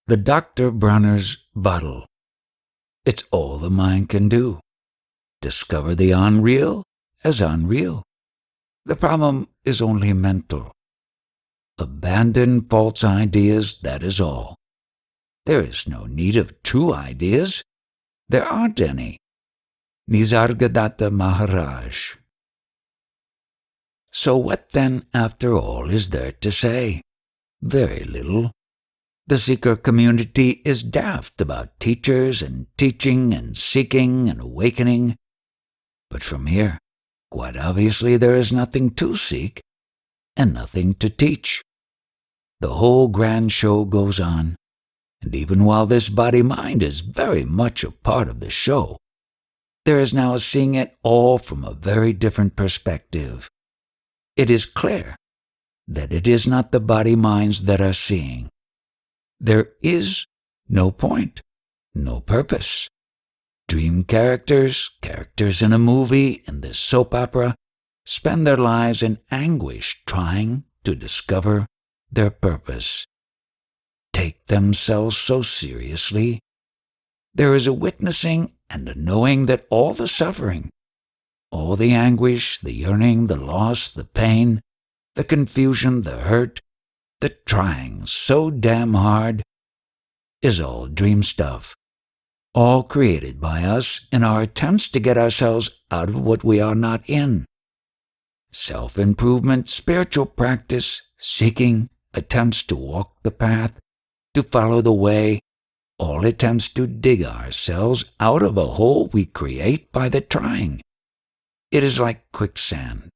The Dr. Bronner's bottle. It's all the mind can do. Discover the unreal as unreal. The problem is only mental. Abandon false ideas, that is all. There is no need of true ideas. There aren't any. Nisargadatta Maharaj. So what then, after all, is there to say? Very little. The seeker community is daft about teachers and teaching and seeking and awakening. But from here, quite obviously there is nothing to seek and nothing to teach. The whole grand show goes on, and even while this body-mind is very much a part of the show, there is now seeing it all from a very different perspective. It is clear that it is not the body-minds that are seeing. There is no point, no purpose. Dream characters in a movie, in this soap opera, spend their lives in anguish trying to discover their purpose. Take themselves so seriously. There is a witnessing and a knowing that all the suffering, all the anguish, the yearning, the loss, the pain, the confusion, the hurt, the trying so damn hard, is all dream stuff, all created by us in our attempts to get ourselves out of what we are not in. Self-improvement, spiritual practice, seeking, attempts to walk the path, to follow the way, all attempts to dig ourselves out of a hole we create by the trying. It is like quicksand.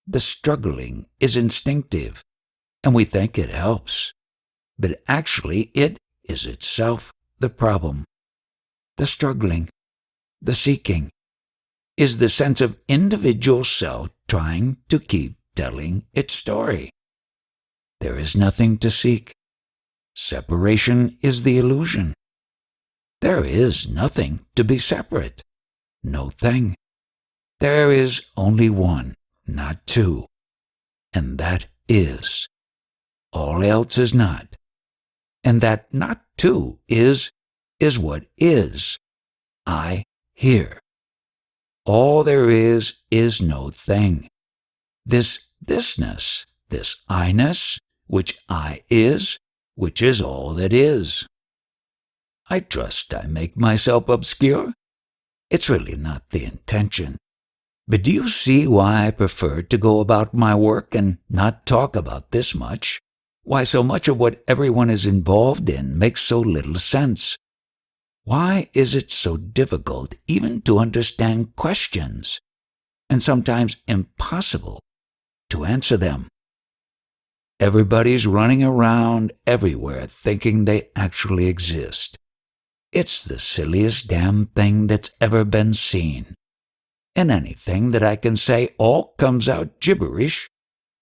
The struggling is instinctive, and we think it helps. But actually it is itself the problem. The struggling, the seeking, is the sense of individual self trying to keep telling its story. There is nothing to seek. Separation is the illusion. There is nothing to be separate. No thing. There is only one, not two, and that is. All else is not. And that not two is what is. I here. All there is no thing. This thisness, this I-ness, which I is, which is all that is. I trust I make myself obscure. It's really not the intention. But do you see why I prefer to go about my work and not talk about this much? Why so much of what everyone is involved in makes so little sense? Why is it so difficult even to understand questions, and sometimes impossible to answer them? Everybody's running around everywhere thinking they actually exist. It's the silliest damn thing that's ever been seen. And anything that I can say all comes out gibberish.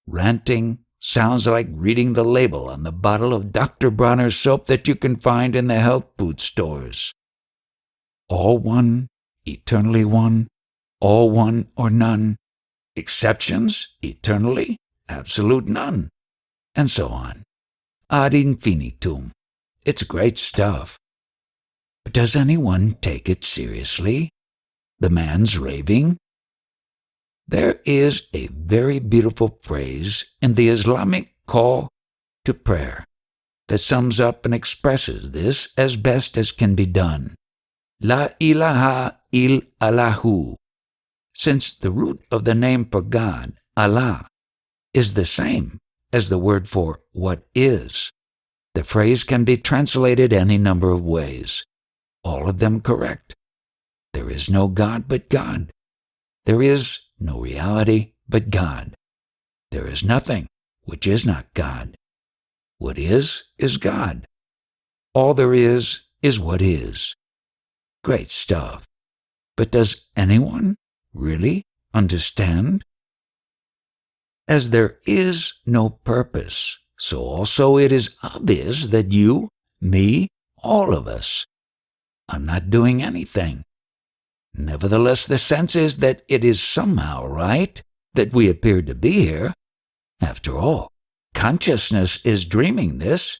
Ranting sounds like reading the label on the bottle of Dr. Bronner's soap that you can find in the health food stores. All one, eternally one, all one or none. Exceptions, eternally, absolute none. And so on. Ad infinitum. It's great stuff. But does anyone take it seriously? The man's raving? There is a very beautiful phrase in the Islamic call to prayer that sums up and expresses this as best as can be done. La ilaha illallahu. Since the root of the name for God, Allah, is the same as the word for what is, the phrase can be translated any number of ways, all of them correct. There is no God but God. There is no reality but God. There is nothing which is not God. What is God. All there is what is. Great stuff. But does anyone really understand? As there is no purpose, so also it is obvious that you, me, all of us, are not doing anything. Nevertheless, the sense is that it is somehow right that we appear to be here. After all, consciousness is dreaming this.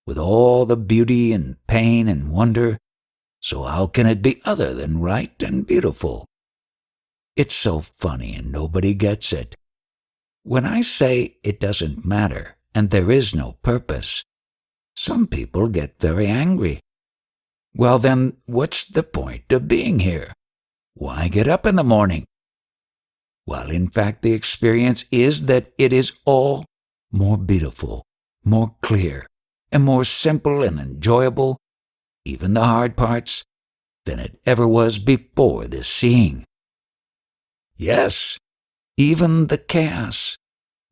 with all the beauty and pain and wonder, so how can it be other than right and beautiful? It's so funny and nobody gets it. When I say it doesn't matter and there is no purpose, some people get very angry. Well then, what's the point of being here? Why get up in the morning? While in fact the experience is that it is all more beautiful, more clear, and more simple and enjoyable, even the hard parts, than it ever was before this seeing. Yes, even the chaos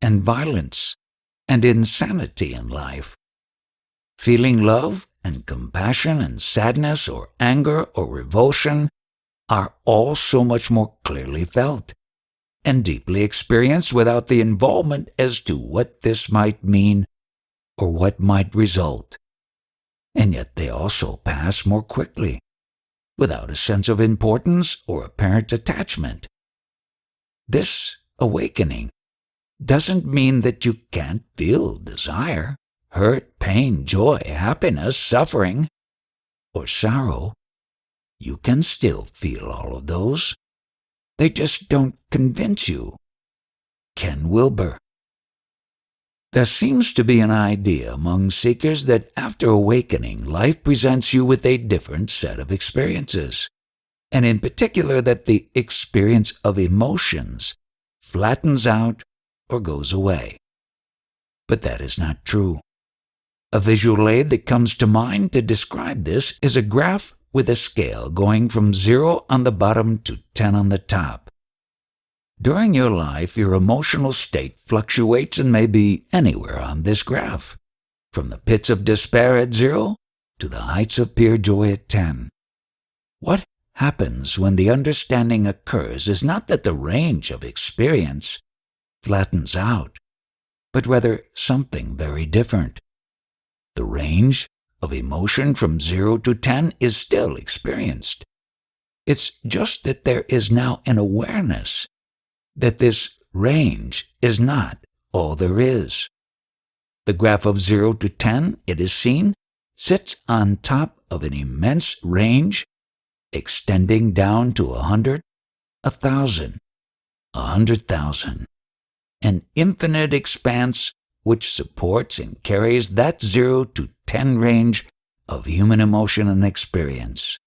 and violence and insanity in life. Feeling love and compassion and sadness or anger or revulsion are all so much more clearly felt and deeply experienced without the involvement as to what this might mean or what might result. And yet they also pass more quickly, without a sense of importance or apparent attachment. This awakening doesn't mean that you can't feel desire, hurt, pain, joy, happiness, suffering, or sorrow. You can still feel all of those. They just don't convince you. Ken Wilber. There seems to be an idea among seekers that after awakening, life presents you with a different set of experiences, and in particular that the experience of emotions flattens out or goes away. But that is not true. A visual aid that comes to mind to describe this is a graph with a scale going from 0 on the bottom to 10 on the top. During your life, your emotional state fluctuates and may be anywhere on this graph, from the pits of despair at 0 to the heights of pure joy at 10. What happens when the understanding occurs is not that the range of experience flattens out, but rather something very different. The range of emotion from 0 to 10 is still experienced. It's just that there is now an awareness that this range is not all there is. The graph of 0 to 10, it is seen, sits on top of an immense range extending down to 100, 1,000, 100,000, an infinite expanse which supports and carries that 0 to 10 range of human emotion and experience.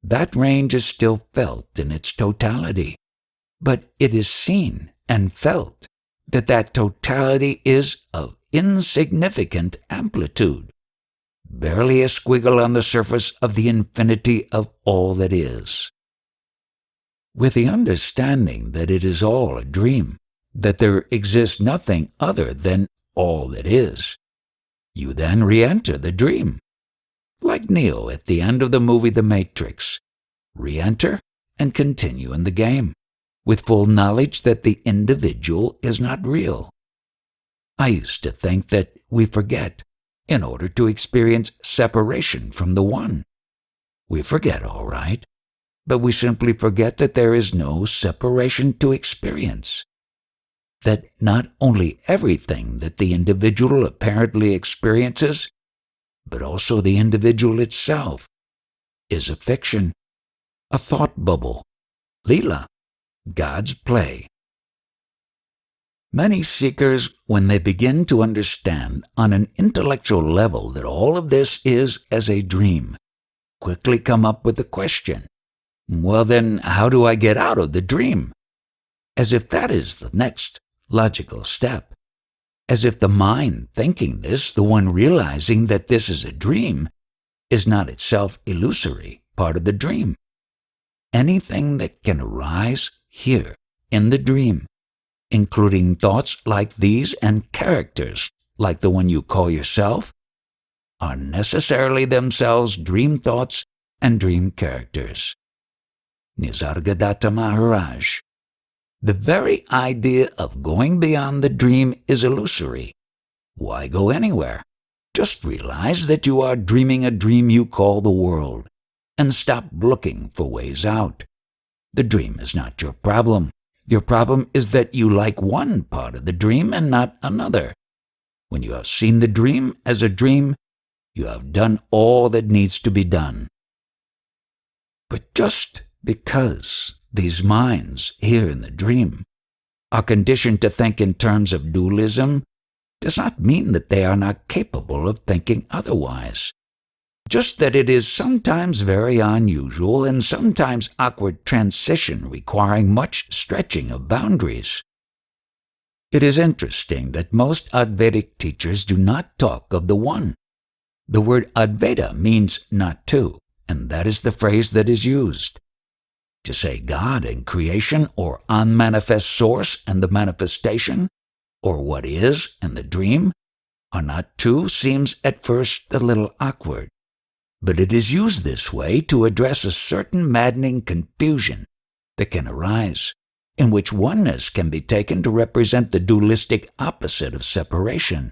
That range is still felt in its totality, but it is seen and felt that that totality is of insignificant amplitude, barely a squiggle on the surface of the infinity of all that is. With the understanding that it is all a dream, that there exists nothing other than all that is, you then re-enter the dream. Like Neo at the end of the movie The Matrix, re-enter and continue in the game, with full knowledge that the individual is not real. I used to think that we forget in order to experience separation from the One. We forget, all right, but we simply forget that there is no separation to experience. That not only everything that the individual apparently experiences, but also the individual itself, is a fiction, a thought bubble, Leela, God's play. Many seekers, when they begin to understand on an intellectual level that all of this is as a dream, quickly come up with the question, well then, how do I get out of the dream? As if that is the next logical step. As if the mind thinking this, the one realizing that this is a dream, is not itself illusory, part of the dream. Anything that can arise here in the dream, including thoughts like these and characters like the one you call yourself, are necessarily themselves dream thoughts and dream characters. Nisargadatta Maharaj. The very idea of going beyond the dream is illusory. Why go anywhere? Just realize that you are dreaming a dream you call the world, and stop looking for ways out. The dream is not your problem. Your problem is that you like one part of the dream and not another. When you have seen the dream as a dream, you have done all that needs to be done. But just because these minds here in the dream are conditioned to think in terms of dualism does not mean that they are not capable of thinking otherwise. Just that it is sometimes very unusual and sometimes awkward transition requiring much stretching of boundaries. It is interesting that most Advaitic teachers do not talk of the one. The word Advaita means not two, and that is the phrase that is used. To say God and creation, or unmanifest source and the manifestation, or what is and the dream, are not two seems at first a little awkward. But it is used this way to address a certain maddening confusion that can arise, in which oneness can be taken to represent the dualistic opposite of separation.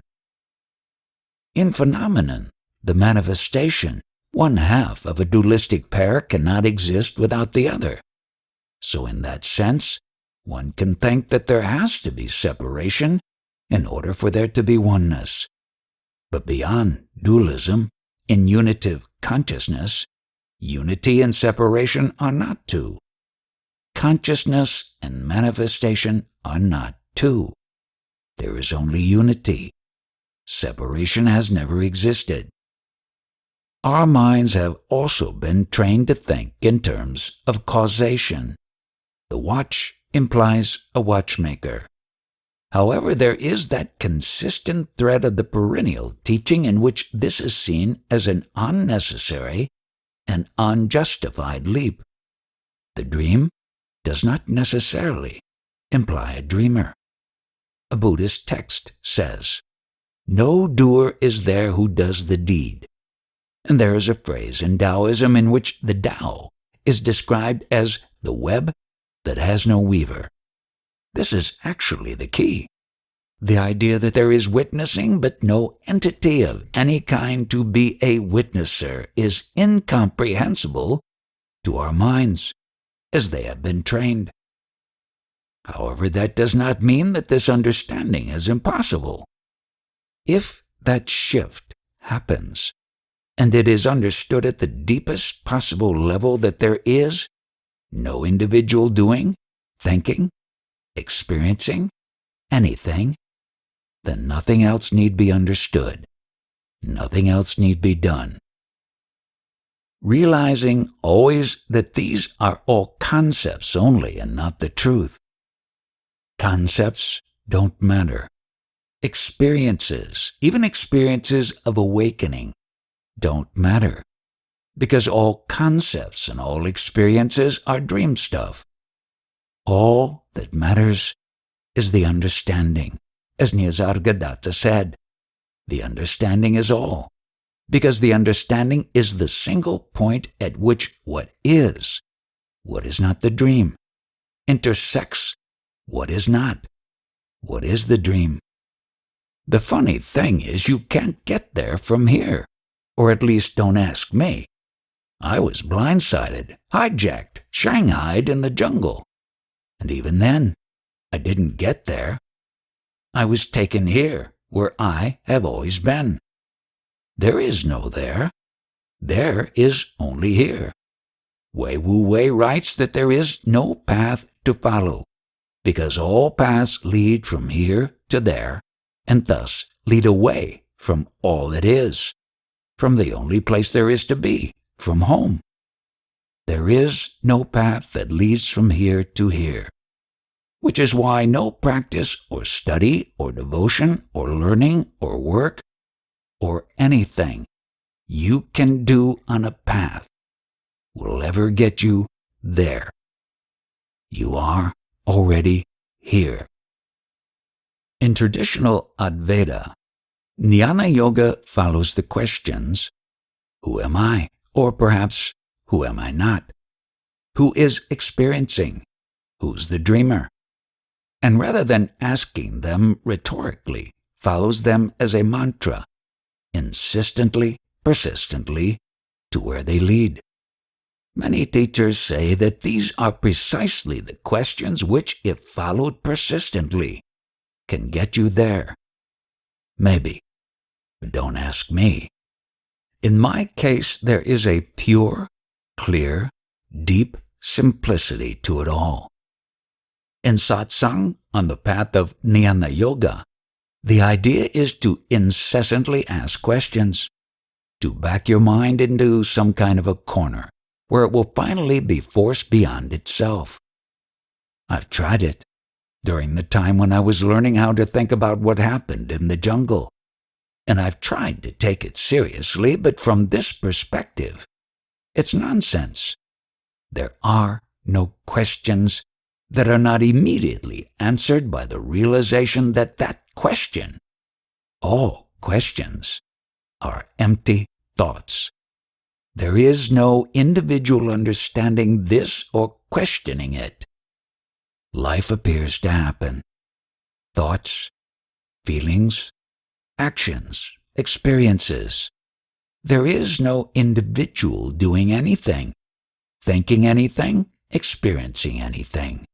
In phenomenon, the manifestation, one half of a dualistic pair cannot exist without the other. So in that sense, one can think that there has to be separation in order for there to be oneness. But beyond dualism, in unitive consciousness, unity and separation are not two. Consciousness and manifestation are not two. There is only unity. Separation has never existed. Our minds have also been trained to think in terms of causation. The watch implies a watchmaker. However, there is that consistent thread of the perennial teaching in which this is seen as an unnecessary and unjustified leap. The dream does not necessarily imply a dreamer. A Buddhist text says, "No doer is there who does the deed." And there is a phrase in Taoism in which the Tao is described as the web that has no weaver. This is actually the key. The idea that there is witnessing but no entity of any kind to be a witnesser is incomprehensible to our minds, as they have been trained. However, that does not mean that this understanding is impossible. If that shift happens, and it is understood at the deepest possible level that there is no individual doing, thinking, experiencing anything, then nothing else need be understood. Nothing else need be done. Realizing always that these are all concepts only and not the truth. Concepts don't matter. Experiences, even experiences of awakening, don't matter, because all concepts and all experiences are dream stuff. All that matters is the understanding, as Nisargadatta said. The understanding is all, because the understanding is the single point at which what is not the dream, intersects what is not, what is the dream. The funny thing is you can't get there from here, or at least don't ask me. I was blindsided, hijacked, shanghaied in the jungle. And even then, I didn't get there. I was taken here, where I have always been. There is no there. There is only here. Wei Wu Wei writes that there is no path to follow, because all paths lead from here to there, and thus lead away from all that is, from the only place there is to be, from home. There is no path that leads from here to here, which is why no practice or study or devotion or learning or work or anything you can do on a path will ever get you there. You are already here. In traditional Advaita, Jnana Yoga follows the questions, who am I? Or perhaps, who am I not? Who is experiencing? Who's the dreamer? And rather than asking them rhetorically, follows them as a mantra, insistently, persistently, to where they lead. Many teachers say that these are precisely the questions which, if followed persistently, can get you there. Maybe, but don't ask me. In my case, there is a pure, clear, deep simplicity to it all. In satsang, on the path of jnana yoga, the idea is to incessantly ask questions, to back your mind into some kind of a corner where it will finally be forced beyond itself. I've tried it during the time when I was learning how to think about what happened in the jungle, and I've tried to take it seriously, but from this perspective, it's nonsense. There are no questions that are not immediately answered by the realization that question, all questions, are empty thoughts. There is no individual understanding this or questioning it. Life appears to happen. Thoughts, feelings, actions, experiences. There is no individual doing anything, thinking anything, experiencing anything.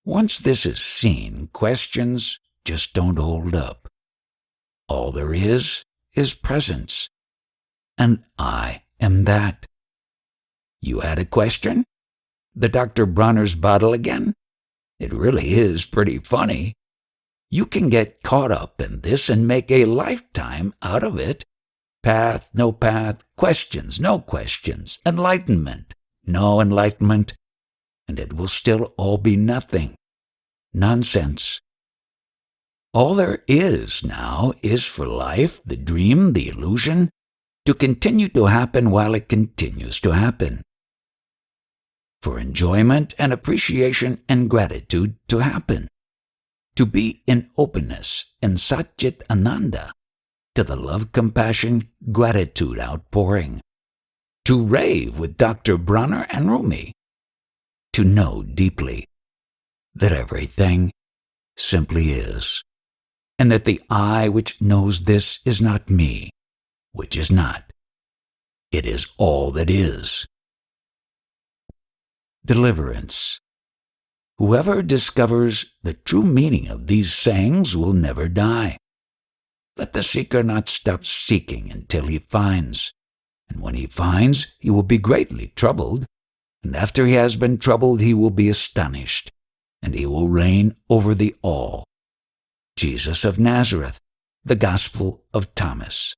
Once this is seen, questions just don't hold up. All there is presence, and I am that. You had a question? The Dr. Bronner's bottle again? It really is pretty funny. You can get caught up in this and make a lifetime out of it. Path, no path, questions, no questions, enlightenment, no enlightenment, and it will still all be nothing. Nonsense. All there is now is for life, the dream, the illusion, to continue to happen while it continues to happen. For enjoyment and appreciation and gratitude to happen. To be in openness and Satchit Ananda, to the love, compassion, gratitude outpouring. To rave with Dr. Bronner and Rumi. To know deeply that everything simply is, and that the I which knows this is not me, which is not. It is all that is. Deliverance. Whoever discovers the true meaning of these sayings will never die. Let the seeker not stop seeking until he finds, and when he finds, he will be greatly troubled, and after he has been troubled, he will be astonished, and he will reign over the all. Jesus of Nazareth, the Gospel of Thomas.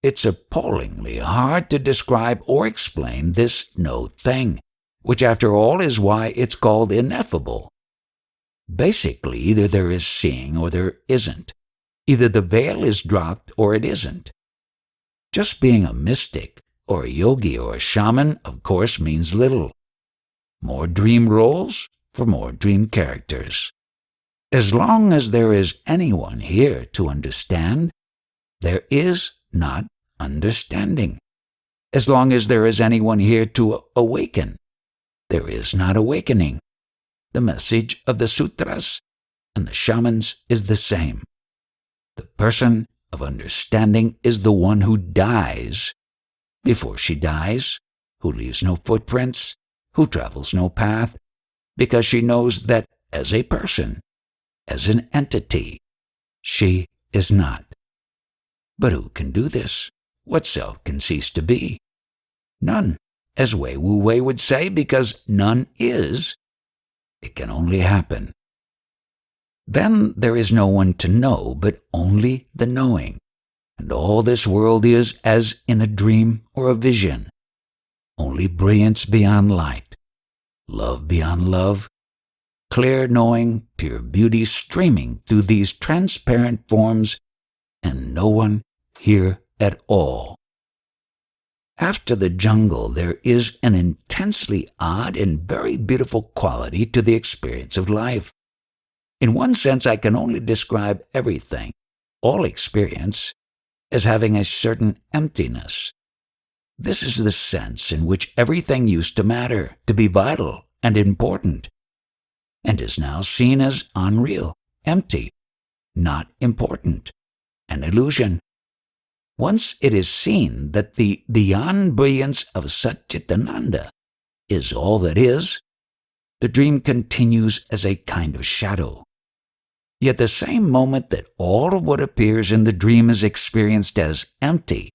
It's appallingly hard to describe or explain this no thing, which after all is why it's called ineffable. Basically, either there is seeing or there isn't. Either the veil is dropped or it isn't. Just being a mystic or a yogi or a shaman, of course, means little. More dream roles for more dream characters. As long as there is anyone here to understand, there is not understanding. As long as there is anyone here to awaken, there is not awakening. The message of the sutras and the shamans is the same. The person of understanding is the one who dies before she dies, who leaves no footprints, who travels no path, because she knows that as a person, as an entity, she is not. But who can do this? What self can cease to be? None, as Wei Wu Wei would say, because none is. It can only happen. Then there is no one to know but only the knowing, and all this world is as in a dream or a vision. Only brilliance beyond light, love beyond love, clear knowing, pure beauty streaming through these transparent forms, and no one here at all. After the jungle, there is an intensely odd and very beautiful quality to the experience of life. In one sense, I can only describe everything, all experience, as having a certain emptiness. This is the sense in which everything used to matter, to be vital and important, and is now seen as unreal, empty, not important, an illusion. Once it is seen that the beyond brilliance of Satchitananda is all that is, the dream continues as a kind of shadow. Yet the same moment that all of what appears in the dream is experienced as empty,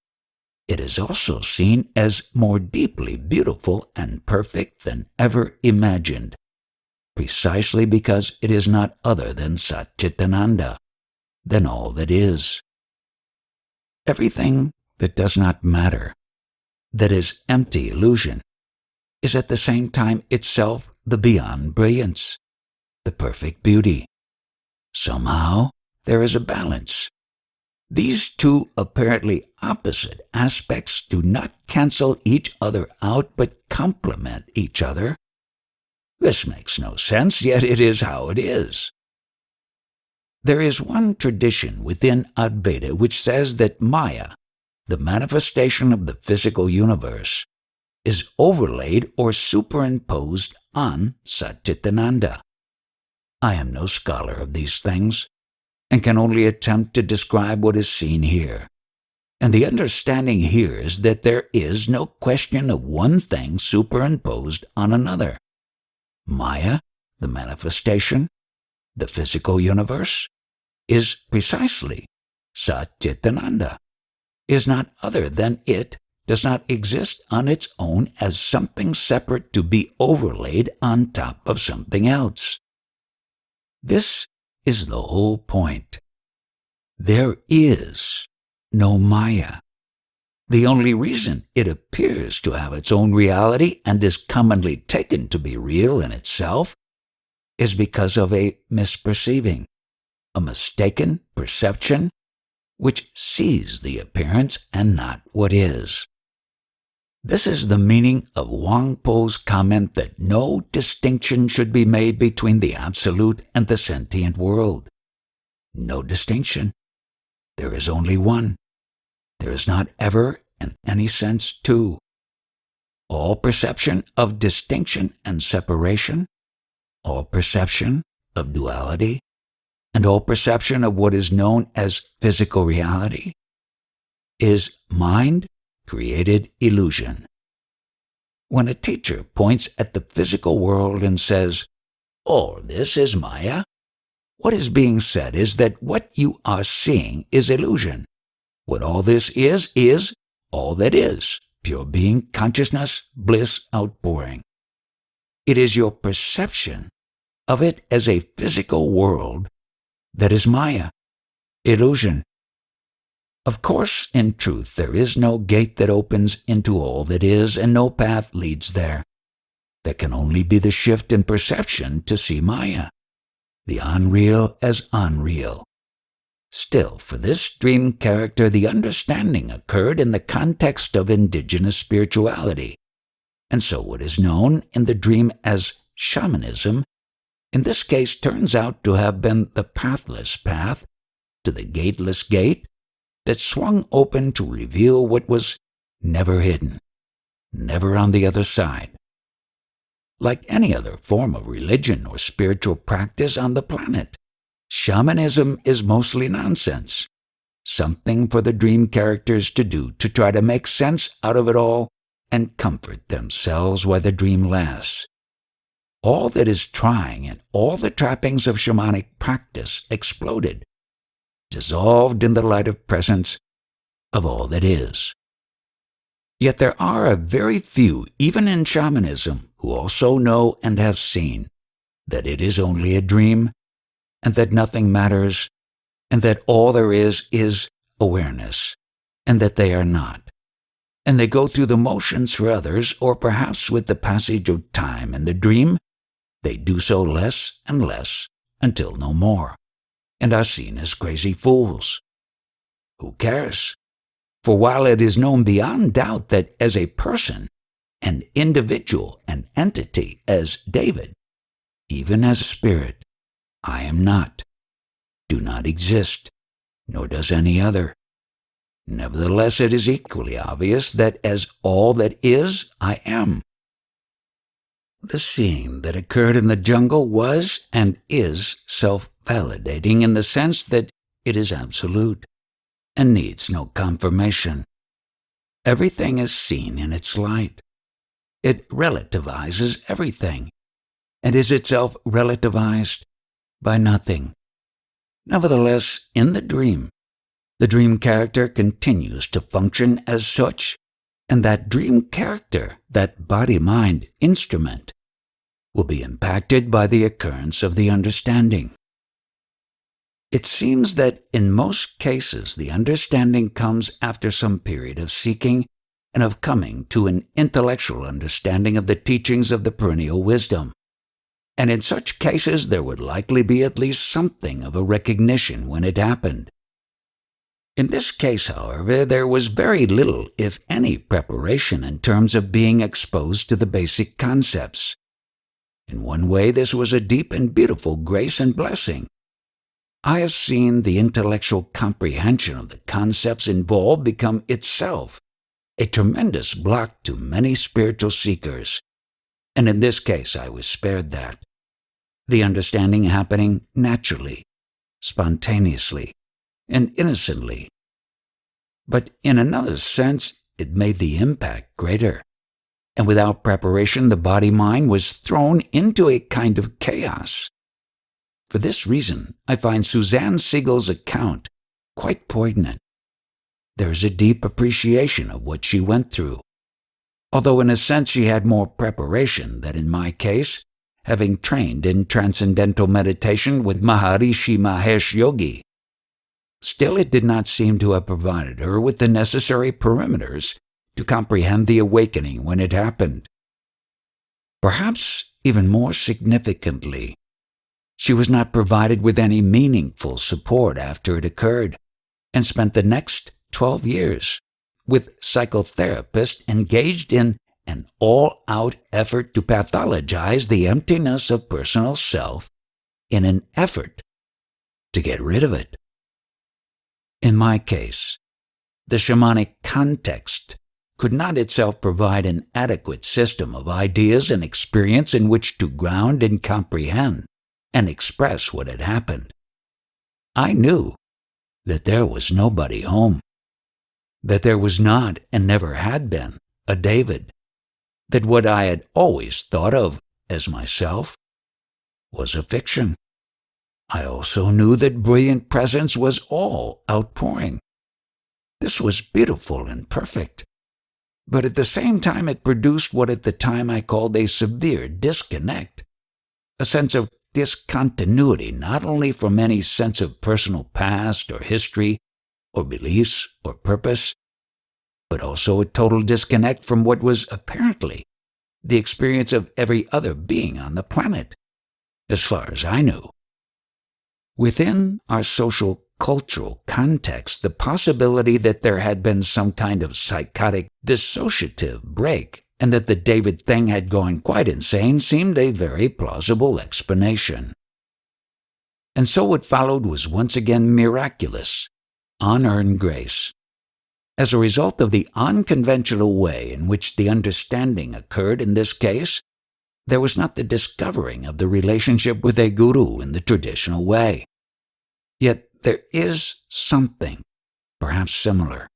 it is also seen as more deeply beautiful and perfect than ever imagined, precisely because it is not other than Satchitananda, than all that is. Everything that does not matter, that is empty illusion, is at the same time itself the beyond brilliance, the perfect beauty. Somehow there is a balance. These two apparently opposite aspects do not cancel each other out but complement each other. This makes no sense, yet it is how it is. There is one tradition within Advaita which says that Maya, the manifestation of the physical universe, is overlaid or superimposed on Satchitananda. I am no scholar of these things, and can only attempt to describe what is seen here. And the understanding here is that there is no question of one thing superimposed on another. Maya, the manifestation, the physical universe, is precisely Satchitananda, is not other than it, does not exist on its own as something separate to be overlaid on top of something else. This is the whole point. There is no Maya. The only reason it appears to have its own reality and is commonly taken to be real in itself is because of a misperceiving, a mistaken perception which sees the appearance and not what is. This is the meaning of Wangpo's comment that no distinction should be made between the absolute and the sentient world. No distinction. There is only one. There is not ever, in any sense, two. All perception of distinction and separation, all perception of duality, and all perception of what is known as physical reality is mind-created illusion. When a teacher points at the physical world and says, "Oh, this is Maya," what is being said is that what you are seeing is illusion. What all this is all that is, pure being, consciousness, bliss outpouring. It is your perception of it as a physical world that is Maya, illusion. Of course, in truth, there is no gate that opens into all that is, and no path leads there. There can only be the shift in perception to see Maya, the unreal as unreal. Still, for this dream character, the understanding occurred in the context of indigenous spirituality, and so what is known in the dream as shamanism, in this case turns out to have been the pathless path to the gateless gate that swung open to reveal what was never hidden, never on the other side. Like any other form of religion or spiritual practice on the planet, shamanism is mostly nonsense, something for the dream characters to do to try to make sense out of it all and comfort themselves while the dream lasts. All that is trying and all the trappings of shamanic practice exploded, dissolved in the light of presence of all that is. Yet there are a very few, even in shamanism, who also know and have seen that it is only a dream, and that nothing matters, and that all there is awareness, and that they are not. And they go through the motions for others, or perhaps with the passage of time in the dream, they do so less and less until no more, and are seen as crazy fools. Who cares? For while it is known beyond doubt that as a person, an individual, an entity, as David, even as a spirit, I am not, do not exist, nor does any other. Nevertheless, it is equally obvious that as all that is, I am. The scene that occurred in the jungle was and is self-validating in the sense that it is absolute and needs no confirmation. Everything is seen in its light. It relativizes everything, and is itself relativized by nothing. Nevertheless, in the dream character continues to function as such, and that dream character, that body-mind instrument, will be impacted by the occurrence of the understanding. It seems that in most cases the understanding comes after some period of seeking and of coming to an intellectual understanding of the teachings of the perennial wisdom. And in such cases there would likely be at least something of a recognition when it happened. In this case, however, there was very little, if any, preparation in terms of being exposed to the basic concepts. In one way, this was a deep and beautiful grace and blessing. I have seen the intellectual comprehension of the concepts involved become itself a tremendous block to many spiritual seekers, and in this case I was spared that. The understanding happening naturally, spontaneously, and innocently. But in another sense, it made the impact greater, and without preparation the body-mind was thrown into a kind of chaos. For this reason, I find Suzanne Siegel's account quite poignant. There is a deep appreciation of what she went through, although in a sense she had more preparation than in my case, having trained in transcendental meditation with Maharishi Mahesh Yogi. Still, it did not seem to have provided her with the necessary perimeters to comprehend the awakening when it happened. Perhaps even more significantly, she was not provided with any meaningful support after it occurred, and spent the next 12 years with psychotherapists engaged in an all-out effort to pathologize the emptiness of personal self in an effort to get rid of it. In my case, the shamanic context could not itself provide an adequate system of ideas and experience in which to ground and comprehend and express what had happened. I knew that there was nobody home, that there was not and never had been a David, that what I had always thought of as myself was a fiction. I also knew that brilliant presence was all outpouring. This was beautiful and perfect, but at the same time it produced what at the time I called a severe disconnect, a sense of discontinuity not only from any sense of personal past or history or beliefs or purpose, but also a total disconnect from what was apparently the experience of every other being on the planet, as far as I knew. Within our social cultural context, the possibility that there had been some kind of psychotic dissociative break and that the David thing had gone quite insane seemed a very plausible explanation. And so what followed was once again miraculous, unearned grace. As a result of the unconventional way in which the understanding occurred in this case, there was not the discovering of the relationship with a guru in the traditional way. Yet there is something, perhaps similar,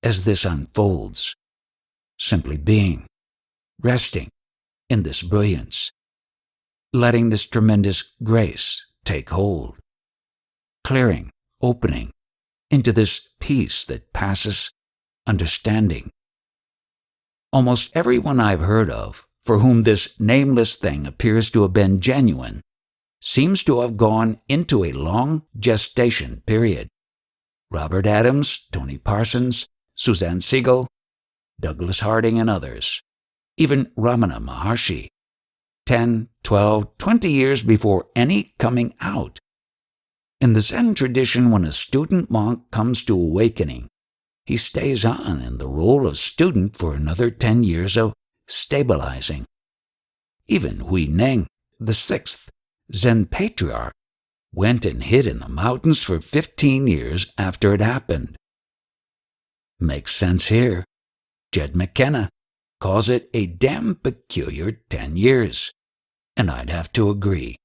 as this unfolds, simply being, resting in this brilliance, letting this tremendous grace take hold, clearing, opening into this peace that passes understanding. Almost everyone I've heard of for whom this nameless thing appears to have been genuine seems to have gone into a long gestation period. Robert Adams, Tony Parsons, Suzanne Siegel, Douglas Harding, and others, even Ramana Maharshi, 10, 12, 20 years before any coming out. In the Zen tradition, when a student monk comes to awakening, he stays on in the role of student for another 10 years of stabilizing. Even Hui Neng, the sixth Zen patriarch, went and hid in the mountains for 15 years after it happened. Makes sense here. Jed McKenna calls it a damn peculiar 10 years, and I'd have to agree.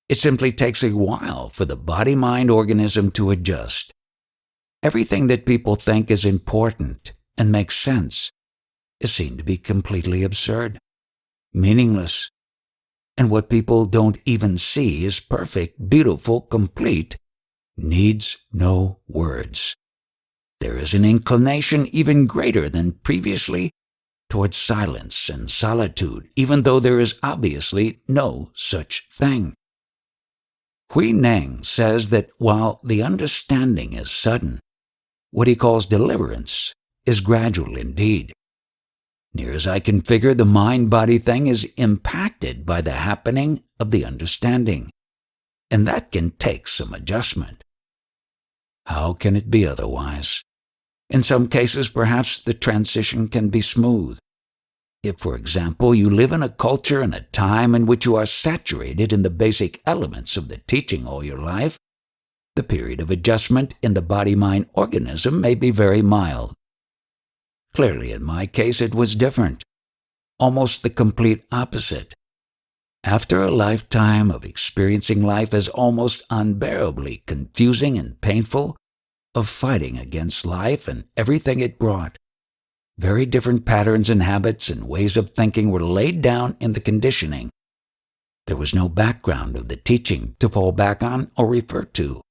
It simply takes a while for the body-mind organism to adjust. Everything that people think is important and makes sense is seen to be completely absurd, meaningless, and what people don't even see is perfect, beautiful, complete needs no words. There is an inclination even greater than previously towards silence and solitude, even though there is obviously no such thing. Whenit says that while the understanding is sudden, what he calls deliverance is gradual indeed. Near as I can figure, the mind-body thing is impacted by the happening of the understanding, and that can take some adjustment. How can it be otherwise? In some cases, perhaps the transition can be smooth. If, for example, you live in a culture and a time in which you are saturated in the basic elements of the teaching all your life, the period of adjustment in the body-mind organism may be very mild. Clearly, in my case, it was different, almost the complete opposite. After a lifetime of experiencing life as almost unbearably confusing and painful, of fighting against life and everything it brought, very different patterns and habits and ways of thinking were laid down in the conditioning. There was no background of the teaching to fall back on or refer to.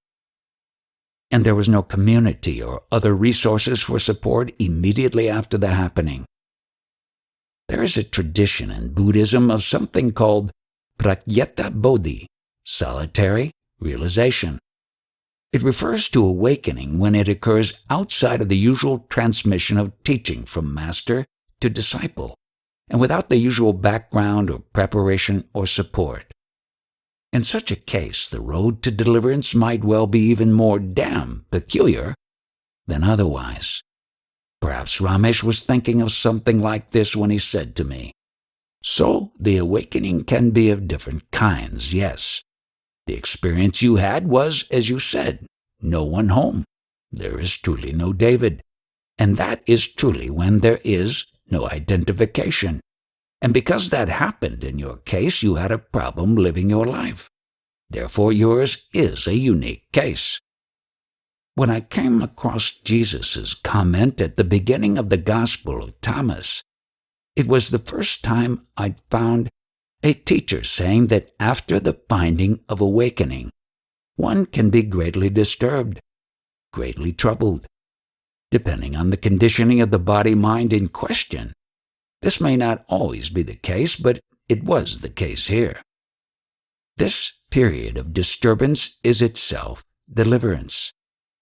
And there was no community or other resources for support immediately after the happening. There is a tradition in Buddhism of something called prakyeta bodhi, solitary realization. It refers to awakening when it occurs outside of the usual transmission of teaching from master to disciple, and without the usual background or preparation or support. In such a case, the road to deliverance might well be even more damn peculiar than otherwise. Perhaps Ramesh was thinking of something like this when he said to me, "So the awakening can be of different kinds, yes. The experience you had was, as you said, no one home. There is truly no David. And that is truly when there is no identification. And because that happened in your case, you had a problem living your life. Therefore, yours is a unique case." When I came across Jesus' comment at the beginning of the Gospel of Thomas, it was the first time I'd found a teacher saying that after the finding of awakening, one can be greatly disturbed, greatly troubled, depending on the conditioning of the body-mind in question. This may not always be the case, but it was the case here. This period of disturbance is itself deliverance,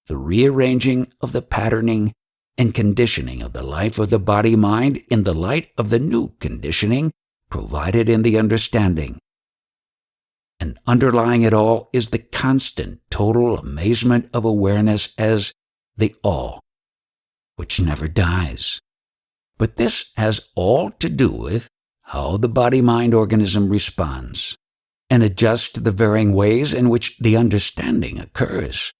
the rearranging of the patterning and conditioning of the life of the body-mind in the light of the new conditioning provided in the understanding. And underlying it all is the constant total amazement of awareness as the all, which never dies. But this has all to do with how the body-mind organism responds and adjusts to the varying ways in which the understanding occurs.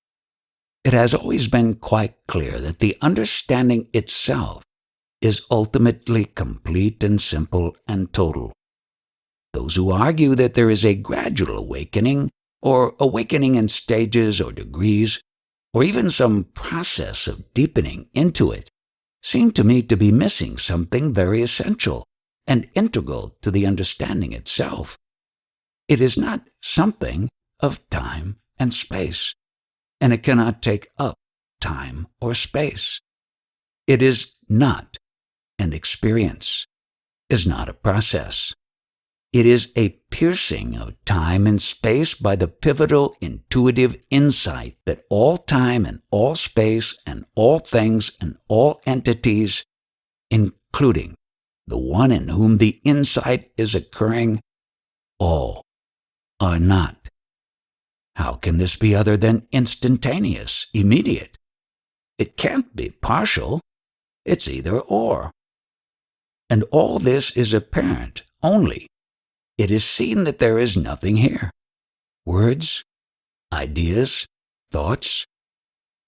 It has always been quite clear that the understanding itself is ultimately complete and simple and total. Those who argue that there is a gradual awakening, or awakening in stages or degrees, or even some process of deepening into it, seem to me to be missing something very essential and integral to the understanding itself. It is not something of time and space, and it cannot take up time or space. It is not an experience, is not a process. It is a piercing of time and space by the pivotal intuitive insight that all time and all space and all things and all entities, including the one in whom the insight is occurring, all are not. How can this be other than instantaneous, immediate? It can't be partial. It's either or. And all this is apparent only. It is seen that there is nothing here. Words, ideas, thoughts,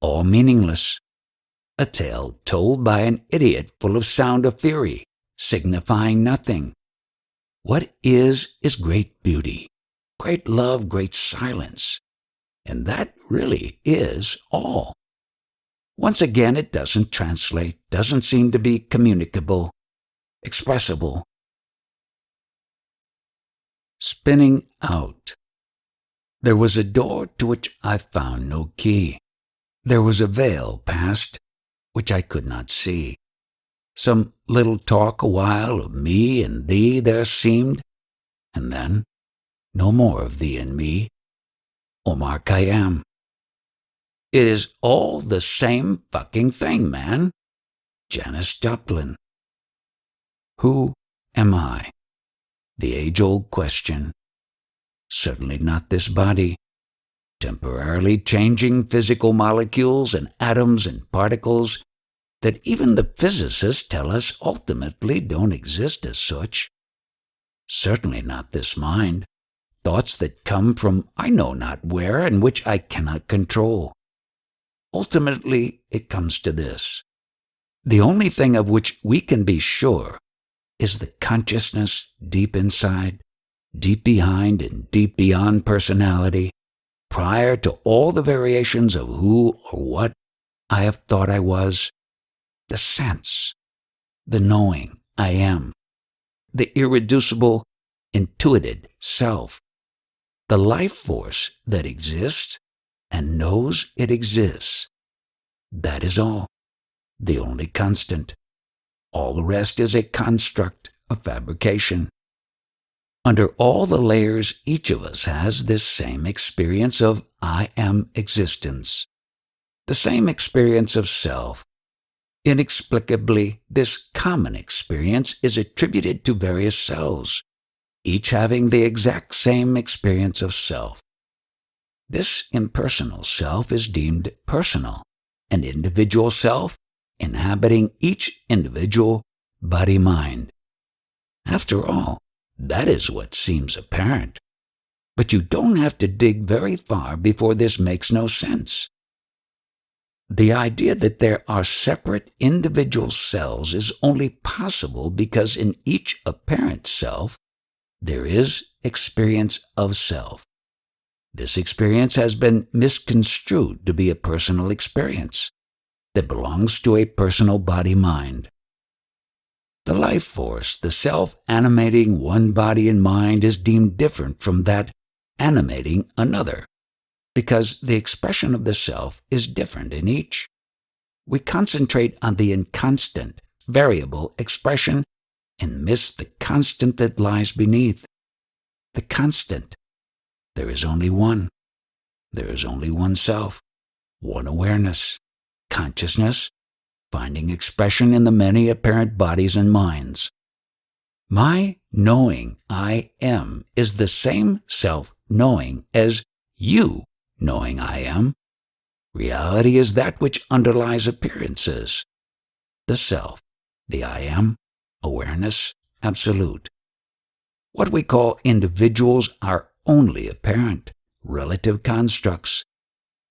all meaningless. A tale told by an idiot full of sound of fury, signifying nothing. What is great beauty, great love, great silence. And that really is all. Once again, it doesn't translate, doesn't seem to be communicable, expressible. Spinning out. There was a door to which I found no key. There was a veil passed which I could not see. Some little talk awhile of me and thee there seemed, and then no more of thee and me, O Mark-I-am. It is all the same fucking thing, man. Janis Joplin. Who am I? The age-old question. Certainly not this body, temporarily changing physical molecules and atoms and particles that even the physicists tell us ultimately don't exist as such. Certainly not this mind, thoughts that come from I know not where and which I cannot control. Ultimately, it comes to this. The only thing of which we can be sure is the consciousness deep inside, deep behind and deep beyond personality, prior to all the variations of who or what I have thought I was, the sense, the knowing I am, the irreducible, intuited self, the life force that exists and knows it exists. That is all, the only constant. All the rest is a construct, a fabrication. Under all the layers, each of us has this same experience of I am existence, the same experience of self. Inexplicably, this common experience is attributed to various selves, each having the exact same experience of self. This impersonal self is deemed personal, an individual self inhabiting each individual body-mind. After all, that is what seems apparent. But you don't have to dig very far before this makes no sense. The idea that there are separate individual cells is only possible because in each apparent self there is experience of self. This experience has been misconstrued to be a personal experience that belongs to a personal body-mind. The life force, the self animating one body and mind, is deemed different from that animating another, because the expression of the self is different in each. We concentrate on the inconstant, variable expression and miss the constant that lies beneath. The constant. There is only one. There is only one self, one awareness, consciousness, finding expression in the many apparent bodies and minds. My knowing I am is the same self-knowing as you knowing I am. Reality is that which underlies appearances. The self, the I am, awareness, absolute. What we call individuals are only apparent, relative constructs.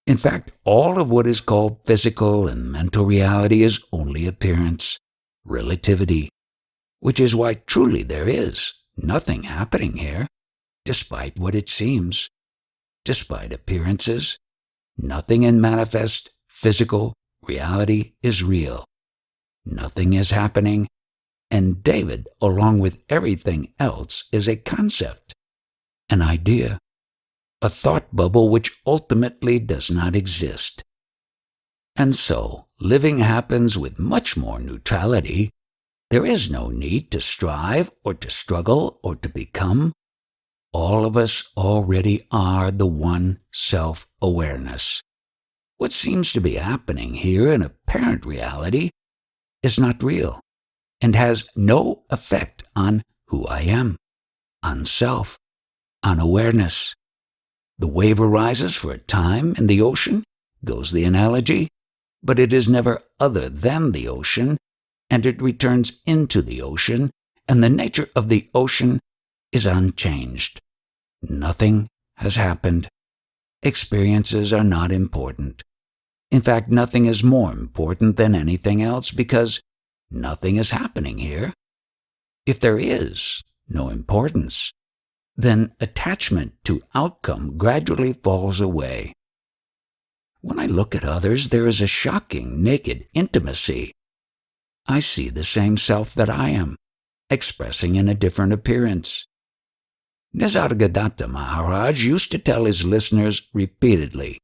In fact, all of what is called physical and mental reality is only appearance, relativity, which is why truly there is nothing happening here, despite what it seems. Despite appearances, nothing in manifest physical reality is real. Nothing is happening, and David, along with everything else, is a concept, an idea, a thought bubble which ultimately does not exist. And so, living happens with much more neutrality. There is no need to strive or to struggle or to become. All of us already are the one self-awareness. What seems to be happening here in apparent reality is not real and has no effect on who I am, on self, on awareness. The wave arises for a time in the ocean, goes the analogy, but it is never other than the ocean, and it returns into the ocean, and the nature of the ocean is unchanged. Nothing has happened. Experiences are not important. In fact, nothing is more important than anything else because nothing is happening here. If there is no importance, then attachment to outcome gradually falls away. When I look at others, there is a shocking, naked intimacy. I see the same self that I am, expressing in a different appearance. Nisargadatta Maharaj used to tell his listeners repeatedly,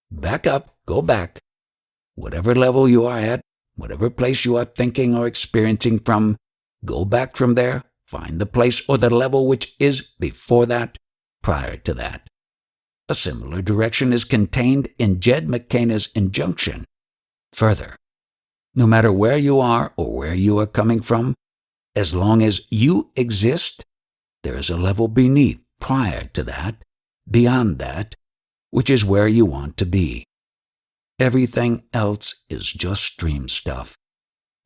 back up, go back. Whatever level you are at, whatever place you are thinking or experiencing from, go back from there, find the place or the level which is before that, prior to that. A similar direction is contained in Jed McKenna's injunction. Further, no matter where you are or where you are coming from, as long as you exist, there is a level beneath, prior to that, beyond that, which is where you want to be. Everything else is just dream stuff.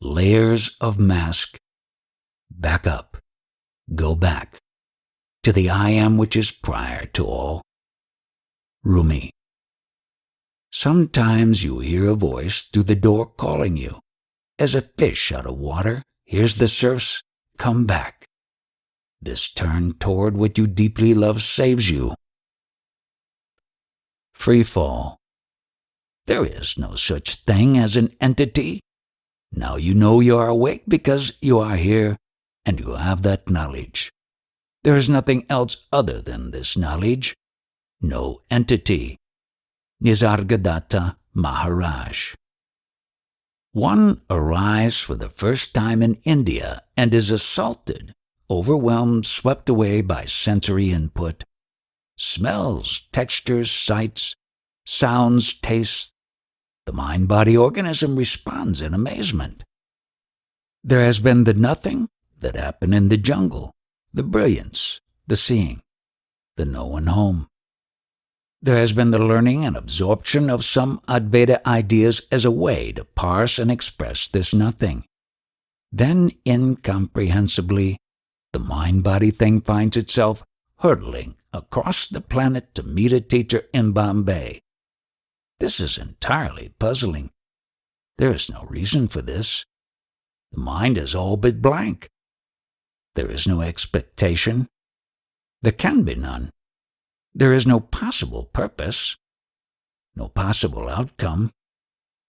Layers of mask. Back up. Go back. To the I am which is prior to all. Rumi. Sometimes you hear a voice through the door calling you. As a fish out of water hears the surfs, come back. This turn toward what you deeply love saves you. Free fall. There is no such thing as an entity. Now you know you are awake because you are here and you have that knowledge. There is nothing else other than this knowledge. No entity. Nisargadatta Maharaj. One arrives for the first time in India and is assaulted, overwhelmed, swept away by sensory input. Smells, textures, sights, sounds, tastes. The mind-body organism responds in amazement. There has been the nothing that happened in the jungle, the brilliance, the seeing, the no one home. There has been the learning and absorption of some Advaita ideas as a way to parse and express this nothing. Then, incomprehensibly, the mind-body thing finds itself hurtling across the planet to meet a teacher in Bombay. This is entirely puzzling. There is no reason for this. The mind is all but blank. There is no expectation. There can be none. There is no possible purpose, no possible outcome.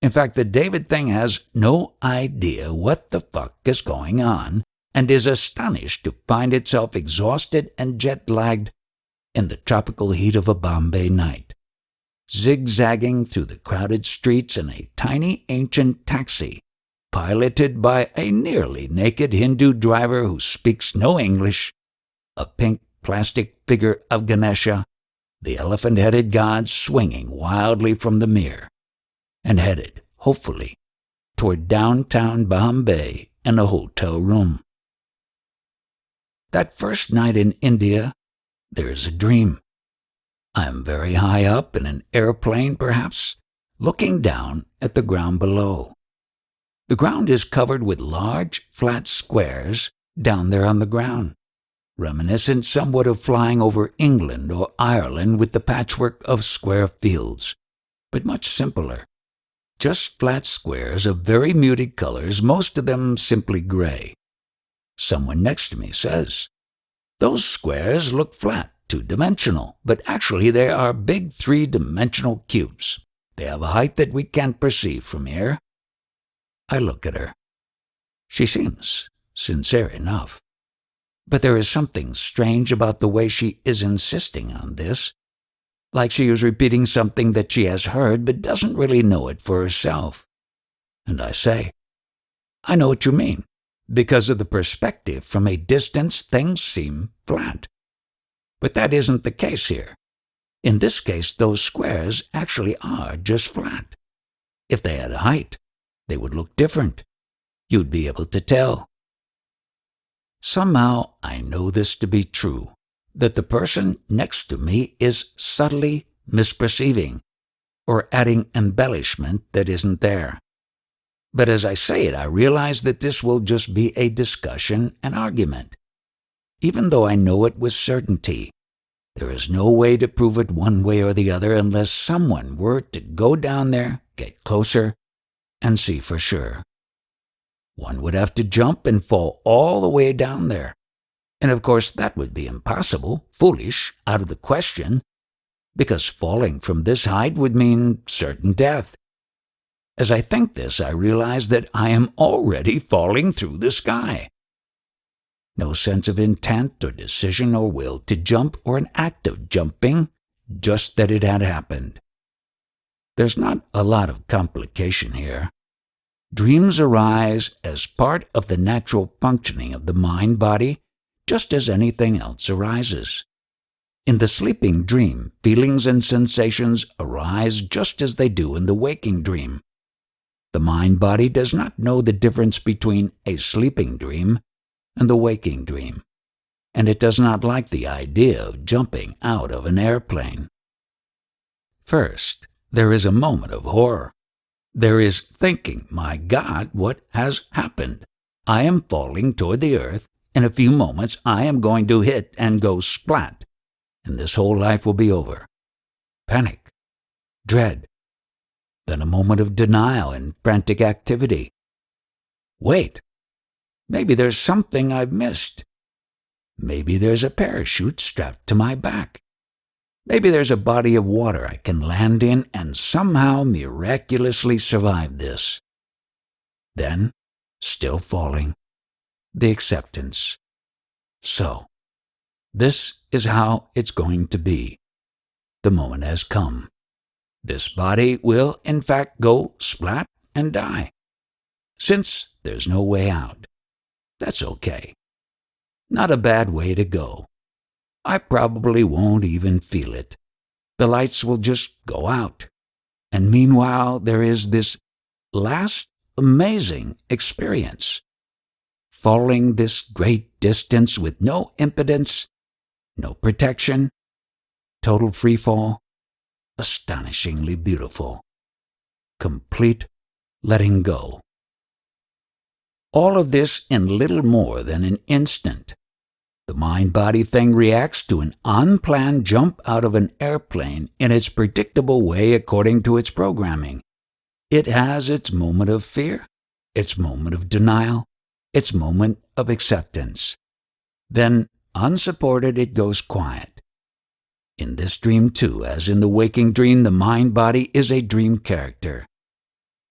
In fact, the David thing has no idea what the fuck is going on and is astonished to find itself exhausted and jet-lagged in the tropical heat of a Bombay night, zigzagging through the crowded streets in a tiny ancient taxi, piloted by a nearly naked Hindu driver who speaks no English, a pink plastic figure of Ganesha, the elephant-headed god swinging wildly from the mirror, and headed, hopefully, toward downtown Bombay in a hotel room. That first night in India, there is a dream. I am very high up in an airplane, perhaps, looking down at the ground below. The ground is covered with large, flat squares down there on the ground, reminiscent somewhat of flying over England or Ireland with the patchwork of square fields, but much simpler. Just flat squares of very muted colors, most of them simply gray. Someone next to me says, "Those squares look flat, two-dimensional, but actually they are big three-dimensional cubes. They have a height that we can't perceive from here." I look at her. She seems sincere enough. But there is something strange about the way she is insisting on this, like she is repeating something that she has heard but doesn't really know it for herself. And I say, "I know what you mean. Because of the perspective from a distance, things seem flat. But that isn't the case here. In this case, those squares actually are just flat. If they had a height, they would look different. You'd be able to tell." Somehow I know this to be true, that the person next to me is subtly misperceiving, or adding embellishment that isn't there. But as I say it, I realize that this will just be a discussion and argument. Even though I know it with certainty, there is no way to prove it one way or the other unless someone were to go down there, get closer, and see for sure. One would have to jump and fall all the way down there. And of course that would be impossible, foolish, out of the question, because falling from this height would mean certain death. As I think this, I realize that I am already falling through the sky. No sense of intent or decision or will to jump or an act of jumping, just that it had happened. There's not a lot of complication here. Dreams arise as part of the natural functioning of the mind-body, just as anything else arises. In the sleeping dream, feelings and sensations arise just as they do in the waking dream. The mind-body does not know the difference between a sleeping dream and the waking dream, and it does not like the idea of jumping out of an airplane. First, there is a moment of horror. There is thinking, my God, what has happened? I am falling toward the earth. In a few moments, I am going to hit and go splat, and this whole life will be over. Panic, dread, then a moment of denial and frantic activity. Wait, maybe there's something I've missed. Maybe there's a parachute strapped to my back. Maybe there's a body of water I can land in and somehow miraculously survive this. Then, still falling, the acceptance. So, this is how it's going to be. The moment has come. This body will, in fact, go splat and die. Since there's no way out, that's okay. Not a bad way to go. I probably won't even feel it. The lights will just go out. And meanwhile, there is this last amazing experience. Falling this great distance with no impedance, no protection, total free fall, astonishingly beautiful. Complete letting go. All of this in little more than an instant. The mind-body thing reacts to an unplanned jump out of an airplane in its predictable way according to its programming. It has its moment of fear, its moment of denial, its moment of acceptance. Then, unsupported, it goes quiet. In this dream too, as in the waking dream, the mind-body is a dream character.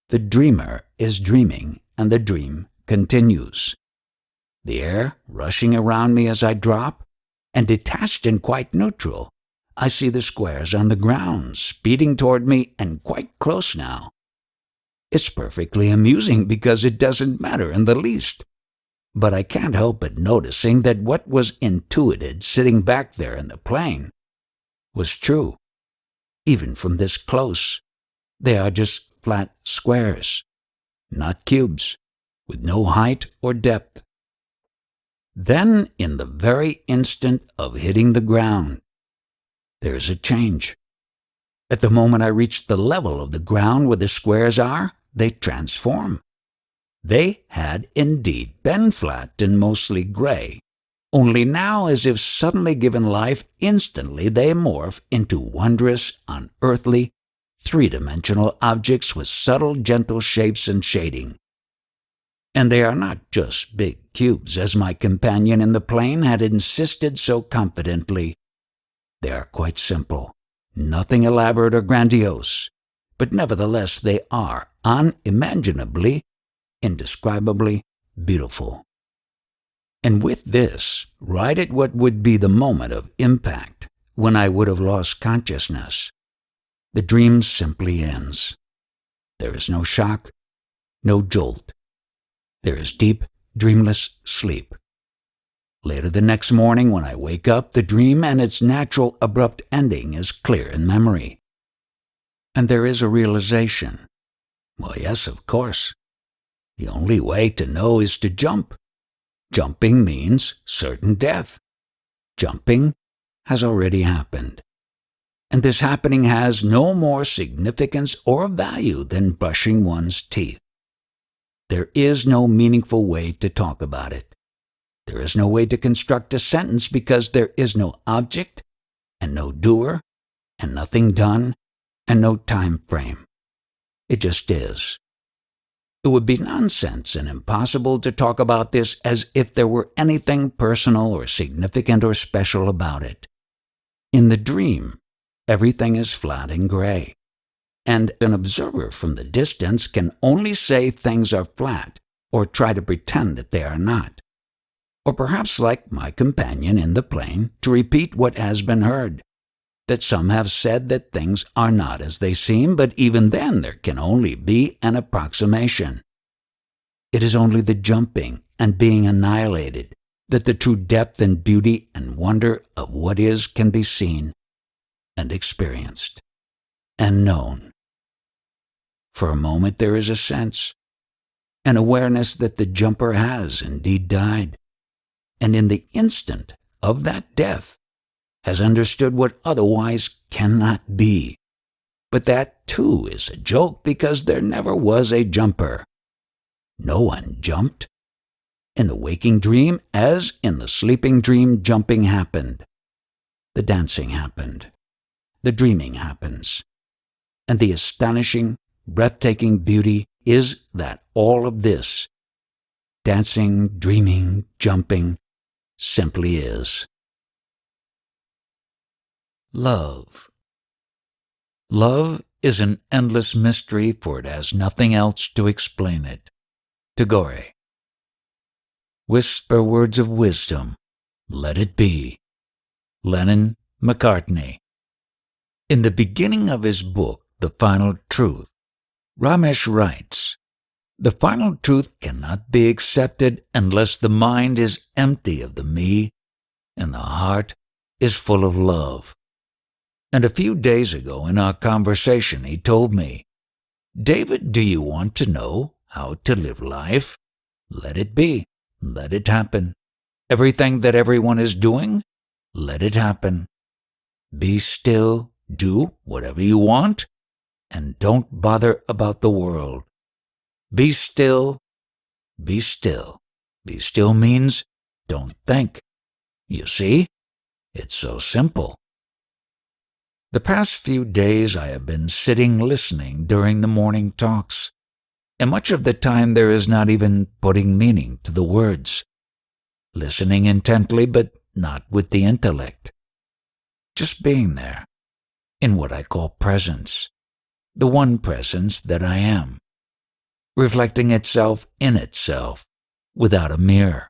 The dreamer is dreaming, and the dream continues. The air rushing around me as I drop, and detached and quite neutral, I see the squares on the ground speeding toward me and quite close now. It's perfectly amusing because it doesn't matter in the least. But I can't help but noticing that what was intuited sitting back there in the plane was true. Even from this close, they are just flat squares, not cubes, with no height or depth. Then, in the very instant of hitting the ground, there is a change. At the moment I reach the level of the ground where the squares are, they transform. They had indeed been flat and mostly gray, only now, as if suddenly given life, instantly they morph into wondrous, unearthly, three-dimensional objects with subtle, gentle shapes and shading. And they are not just big cubes, as my companion in the plane had insisted so confidently. They are quite simple, nothing elaborate or grandiose, but nevertheless they are unimaginably, indescribably beautiful. And with this, right at what would be the moment of impact, when I would have lost consciousness, the dream simply ends. There is no shock, no jolt. There is deep, dreamless sleep. Later the next morning, when I wake up, the dream and its natural, abrupt ending is clear in memory. And there is a realization. Well, yes, of course. The only way to know is to jump. Jumping means certain death. Jumping has already happened. And this happening has no more significance or value than brushing one's teeth. There is no meaningful way to talk about it. There is no way to construct a sentence because there is no object, and no doer, and nothing done, and no time frame. It just is. It would be nonsense and impossible to talk about this as if there were anything personal or significant or special about it. In the dream, everything is flat and gray, and an observer from the distance can only say things are flat or try to pretend that they are not. Or perhaps like my companion in the plane, to repeat what has been heard, that some have said that things are not as they seem, but even then there can only be an approximation. It is only the jumping and being annihilated that the true depth and beauty and wonder of what is can be seen and experienced and known. For a moment there is a sense, an awareness that the jumper has indeed died, and in the instant of that death has understood what otherwise cannot be. But that too is a joke, because there never was a jumper. No one jumped. In the waking dream, as in the sleeping dream, jumping happened. The dancing happened. The dreaming happens. And the astonishing, breathtaking beauty is that all of this, dancing, dreaming, jumping, simply is. Love. Love is an endless mystery, for it has nothing else to explain it. Tagore. Whisper words of wisdom, let it be. Lennon McCartney. In the beginning of his book, The Final Truth, Ramesh writes, "The final truth cannot be accepted unless the mind is empty of the me and the heart is full of love." And a few days ago in our conversation he told me, "David, do you want to know how to live life? Let it be. Let it happen. Everything that everyone is doing, let it happen. Be still, do whatever you want, and don't bother about the world. Be still, be still. Be still means don't think. You see? It's so simple." The past few days I have been sitting listening during the morning talks, and much of the time there is not even putting meaning to the words. Listening intently, but not with the intellect. Just being there, in what I call presence, the one presence that I am, reflecting itself in itself, without a mirror.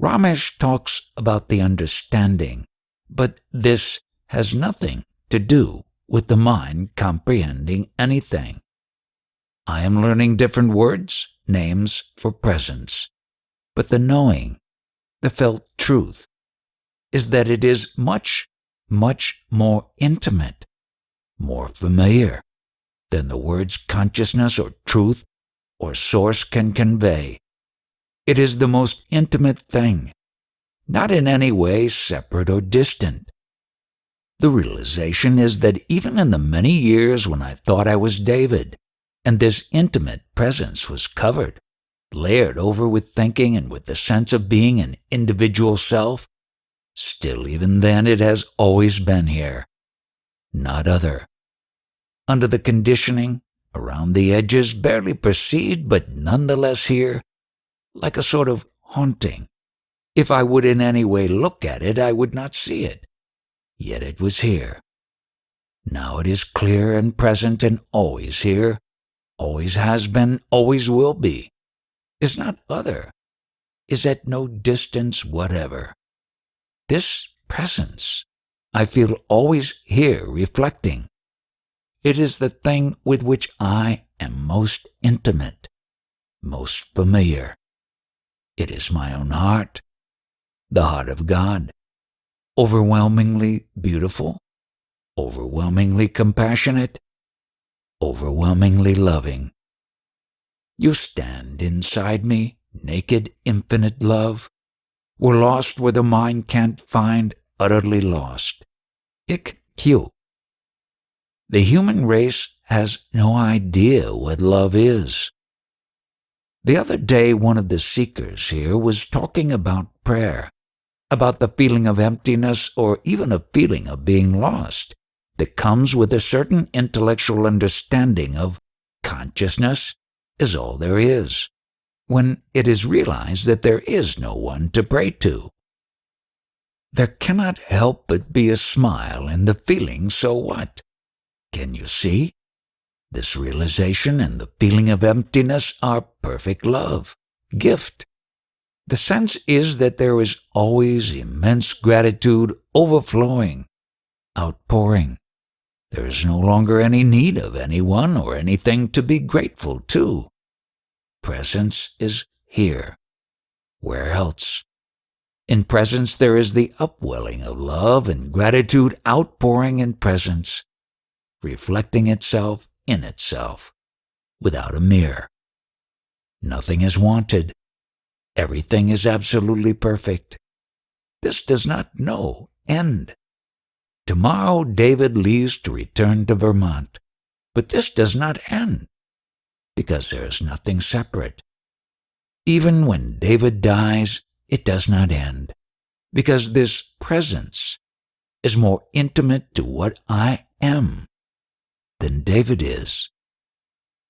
Ramesh talks about the understanding, but this has nothing to do with the mind comprehending anything. I am learning different words, names for presence, but the knowing, the felt truth, is that it is much, much more intimate, more familiar than the words consciousness or truth or source can convey. It is the most intimate thing, not in any way separate or distant. The realization is that even in the many years when I thought I was David, and this intimate presence was covered, layered over with thinking and with the sense of being an individual self, still even then it has always been here, not other. Under the conditioning, around the edges, barely perceived, but nonetheless here, like a sort of haunting. If I would in any way look at it, I would not see it. Yet it was here. Now it is clear and present and always here, always has been, always will be, is not other, is at no distance whatever. This presence, I feel always here reflecting. It is the thing with which I am most intimate, most familiar. It is my own heart, the heart of God, overwhelmingly beautiful, overwhelmingly compassionate, overwhelmingly loving. You stand inside me, naked, infinite love. We're lost where the mind can't find, utterly lost. Ik Q. The human race has no idea what love is. The other day, one of the seekers here was talking about prayer, about the feeling of emptiness or even a feeling of being lost that comes with a certain intellectual understanding of consciousness is all there is, when it is realized that there is no one to pray to. There cannot help but be a smile in the feeling, so what? Can you see? This realization and the feeling of emptiness are perfect love, gift. The sense is that there is always immense gratitude overflowing, outpouring. There is no longer any need of anyone or anything to be grateful to. Presence is here. Where else? In presence there is the upwelling of love and gratitude outpouring in presence, reflecting itself in itself, without a mirror. Nothing is wanted. Everything is absolutely perfect. This does not know end. Tomorrow David leaves to return to Vermont, but this does not end, because there is nothing separate. Even when David dies, it does not end, because this presence is more intimate to what I am than David is.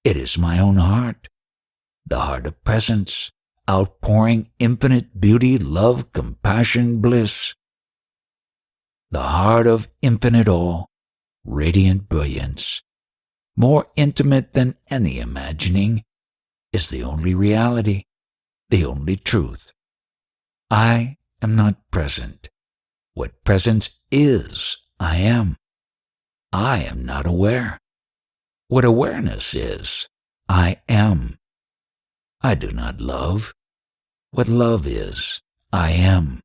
It is my own heart, the heart of presence, outpouring infinite beauty, love, compassion, bliss. The heart of infinite awe, radiant brilliance, more intimate than any imagining, is the only reality, the only truth. I am not present. What presence is, I am. I am not aware. What awareness is, I am. I do not love. What love is, I am.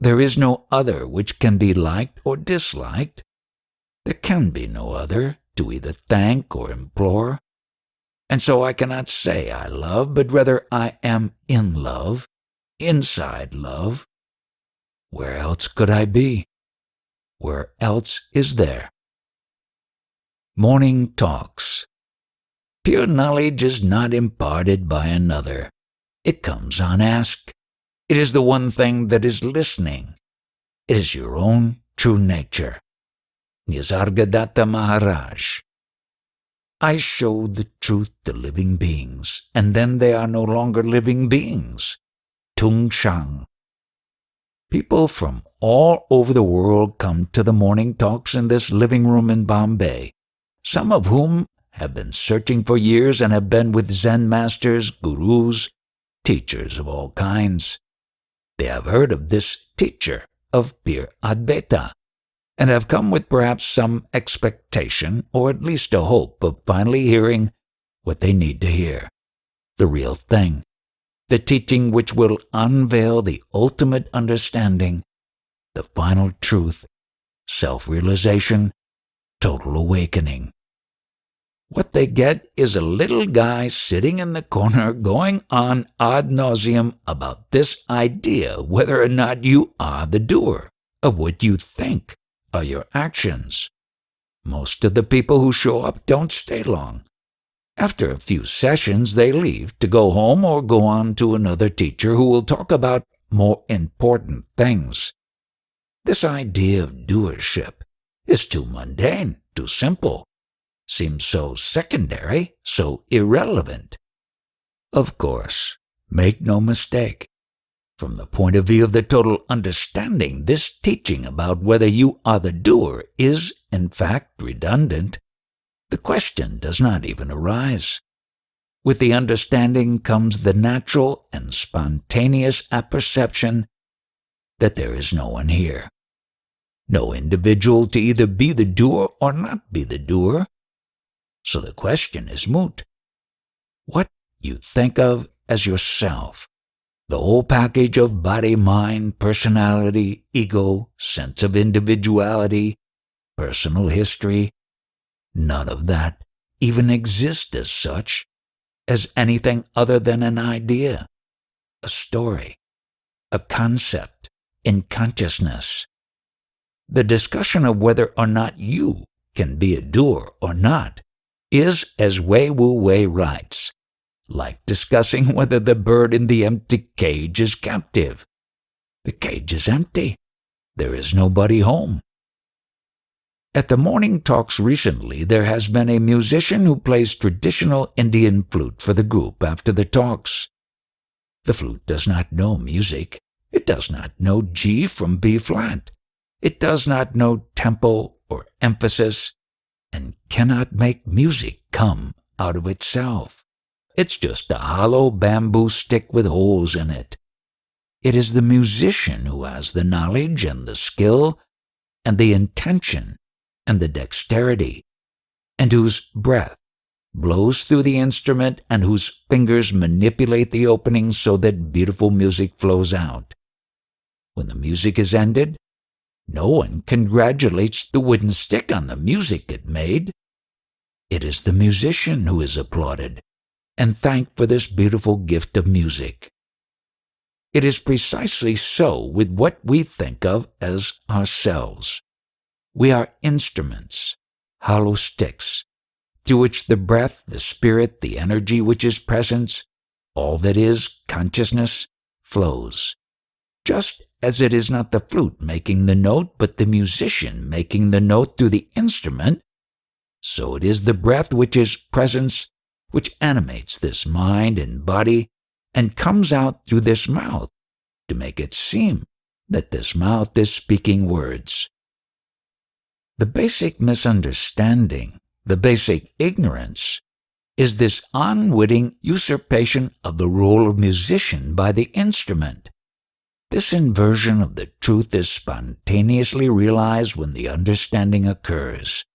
There is no other which can be liked or disliked. There can be no other to either thank or implore. And so I cannot say I love, but rather I am in love, inside love. Where else could I be? Where else is there? Morning Talks. Pure knowledge is not imparted by another. It comes unasked. It is the one thing that is listening. It is your own true nature. Nisargadatta Maharaj. I show the truth to living beings, and then they are no longer living beings. Tung Shang. People from all over the world come to the morning talks in this living room in Bombay, some of whom have been searching for years and have been with Zen masters, gurus, teachers of all kinds. They have heard of this teacher of pure Advaita, and have come with perhaps some expectation or at least a hope of finally hearing what they need to hear, the real thing, the teaching which will unveil the ultimate understanding, the final truth, self-realization, total awakening. What they get is a little guy sitting in the corner going on ad nauseum about this idea whether or not you are the doer of what you think are your actions. Most of the people who show up don't stay long. After a few sessions, they leave to go home or go on to another teacher who will talk about more important things. This idea of doership is too mundane, too simple. Seems so secondary, so irrelevant. Of course, make no mistake. From the point of view of the total understanding, this teaching about whether you are the doer is, in fact, redundant. The question does not even arise. With the understanding comes the natural and spontaneous apperception that there is no one here. No individual to either be the doer or not be the doer. So the question is moot. What you think of as yourself, the whole package of body, mind, personality, ego, sense of individuality, personal history, none of that even exists as such, as anything other than an idea, a story, a concept in consciousness. The discussion of whether or not you can be a doer or not is, as Wei Wu Wei writes, like discussing whether the bird in the empty cage is captive. The cage is empty. There is nobody home. At the morning talks recently, there has been a musician who plays traditional Indian flute for the group after the talks. The flute does not know music. It does not know G from B flat. It does not know tempo or emphasis, and cannot make music come out of itself. It's just a hollow bamboo stick with holes in it. It is the musician who has the knowledge and the skill and the intention and the dexterity, and whose breath blows through the instrument and whose fingers manipulate the openings so that beautiful music flows out. When the music is ended, no one congratulates the wooden stick on the music it made. It is the musician who is applauded and thanked for this beautiful gift of music. It is precisely so with what we think of as ourselves. We are instruments, hollow sticks, to which the breath, the spirit, the energy which is presence, all that is consciousness, flows. Just as it is not the flute making the note, but the musician making the note through the instrument, so it is the breath which is presence, which animates this mind and body and comes out through this mouth to make it seem that this mouth is speaking words. The basic misunderstanding, the basic ignorance, is this unwitting usurpation of the role of musician by the instrument. This inversion of the truth is spontaneously realized when the understanding occurs.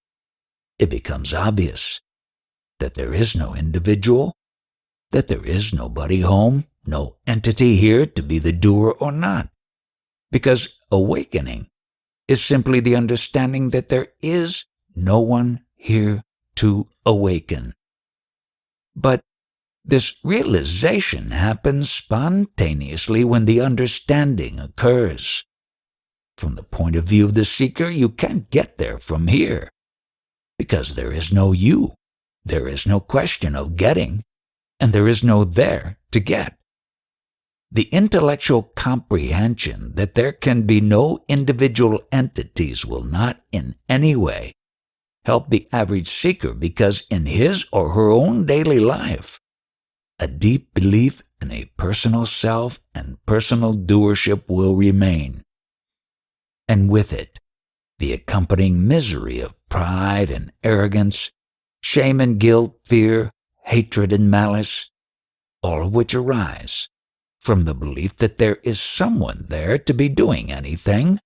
It becomes obvious that there is no individual, that there is nobody home, no entity here to be the doer or not, because awakening is simply the understanding that there is no one here to awaken. But this realization happens spontaneously when the understanding occurs. From the point of view of the seeker, you can't get there from here, because there is no you, there is no question of getting, and there is no there to get. The intellectual comprehension that there can be no individual entities will not in any way help the average seeker, because in his or her own daily life, a deep belief in a personal self and personal doership will remain. And with it, the accompanying misery of pride and arrogance, shame and guilt, fear, hatred and malice, all of which arise from the belief that there is someone there to be doing anything.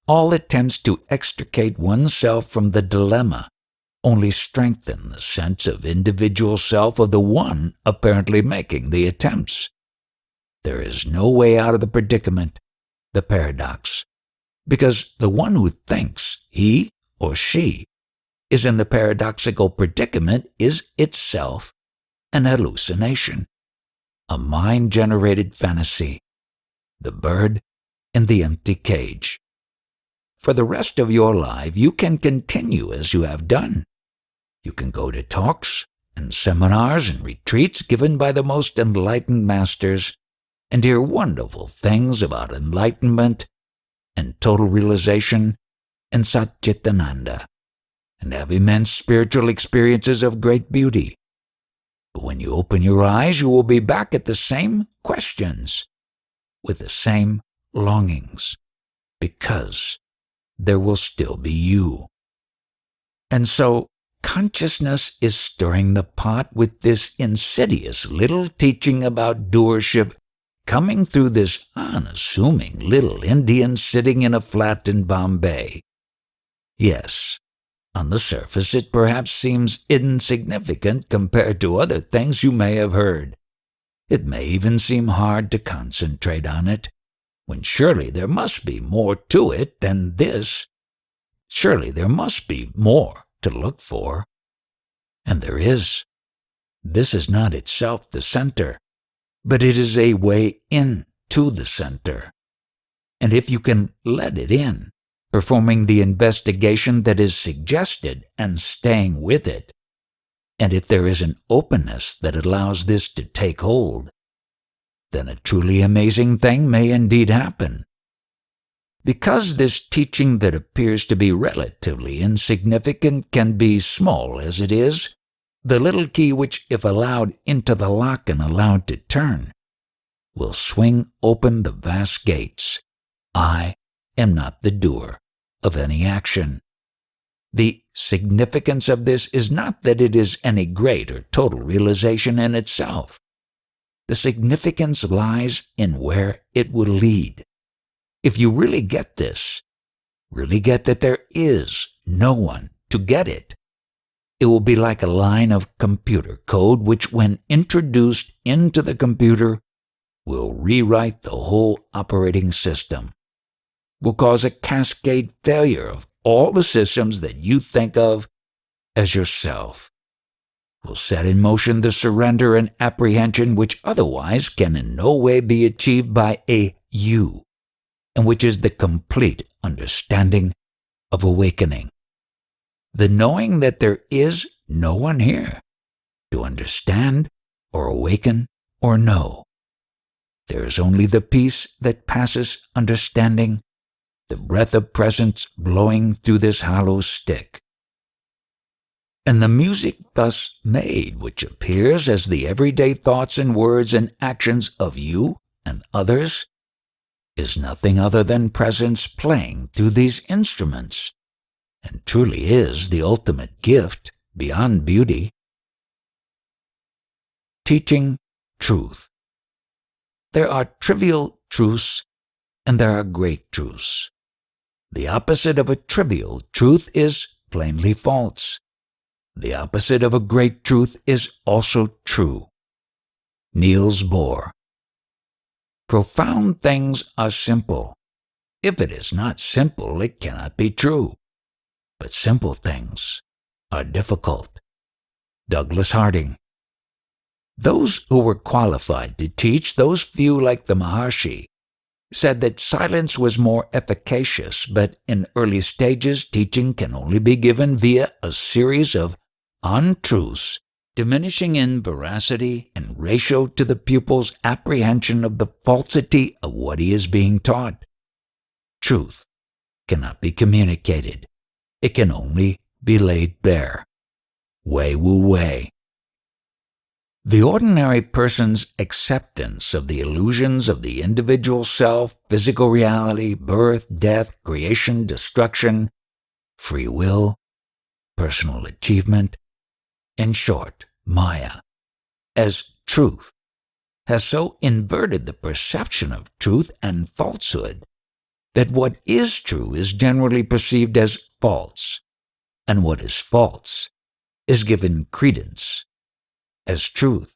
All attempts to extricate oneself from the dilemma only strengthen the sense of individual self of the one apparently making the attempts. There is no way out of the predicament, the paradox, because the one who thinks he or she is in the paradoxical predicament is itself an hallucination, a mind-generated fantasy, the bird in the empty cage. For the rest of your life, you can continue as you have done. You can go to talks and seminars and retreats given by the most enlightened masters and hear wonderful things about enlightenment and total realization and Satchitananda, and have immense spiritual experiences of great beauty. But when you open your eyes, you will be back at the same questions, with the same longings, because there will still be you. And so, consciousness is stirring the pot with this insidious little teaching about doership coming through this unassuming little Indian sitting in a flat in Bombay. Yes, on the surface it perhaps seems insignificant compared to other things you may have heard. It may even seem hard to concentrate on it, when surely there must be more to it than this. Surely there must be more to look for. And there is. This is not itself the center, but it is a way in to the center. And if you can let it in, performing the investigation that is suggested and staying with it, and if there is an openness that allows this to take hold, then a truly amazing thing may indeed happen. Because this teaching that appears to be relatively insignificant can be small as it is, the little key which, if allowed into the lock and allowed to turn, will swing open the vast gates. I am not the doer of any action. The significance of this is not that it is any great or total realization in itself. the significance lies in where it will lead. If you really get this, really get that there is no one to get it, it will be like a line of computer code which, when introduced into the computer, will rewrite the whole operating system, will cause a cascade failure of all the systems that you think of as yourself, will set in motion the surrender and apprehension which otherwise can in no way be achieved by a you, and which is the complete understanding of awakening. The knowing that there is no one here to understand or awaken or know. There is only the peace that passes understanding, the breath of presence blowing through this hollow stick. And the music thus made, which appears as the everyday thoughts and words and actions of you and others, is nothing other than presence playing through these instruments, and truly is the ultimate gift beyond beauty. Teaching truth. There are trivial truths and there are great truths. The opposite of a trivial truth is plainly false. The opposite of a great truth is also true. Niels Bohr. Profound things are simple. If it is not simple, it cannot be true. But simple things are difficult. Douglas Harding. Those who were qualified to teach, those few like the Maharshi, said that silence was more efficacious, but in early stages teaching can only be given via a series of untruths, diminishing in veracity and ratio to the pupil's apprehension of the falsity of what he is being taught. Truth cannot be communicated. It can only be laid bare. Wei Wu Wei. The ordinary person's acceptance of the illusions of the individual self, physical reality, birth, death, creation, destruction, free will, personal achievement, in short, Maya, as truth, has so inverted the perception of truth and falsehood that what is true is generally perceived as false, and what is false is given credence as truth.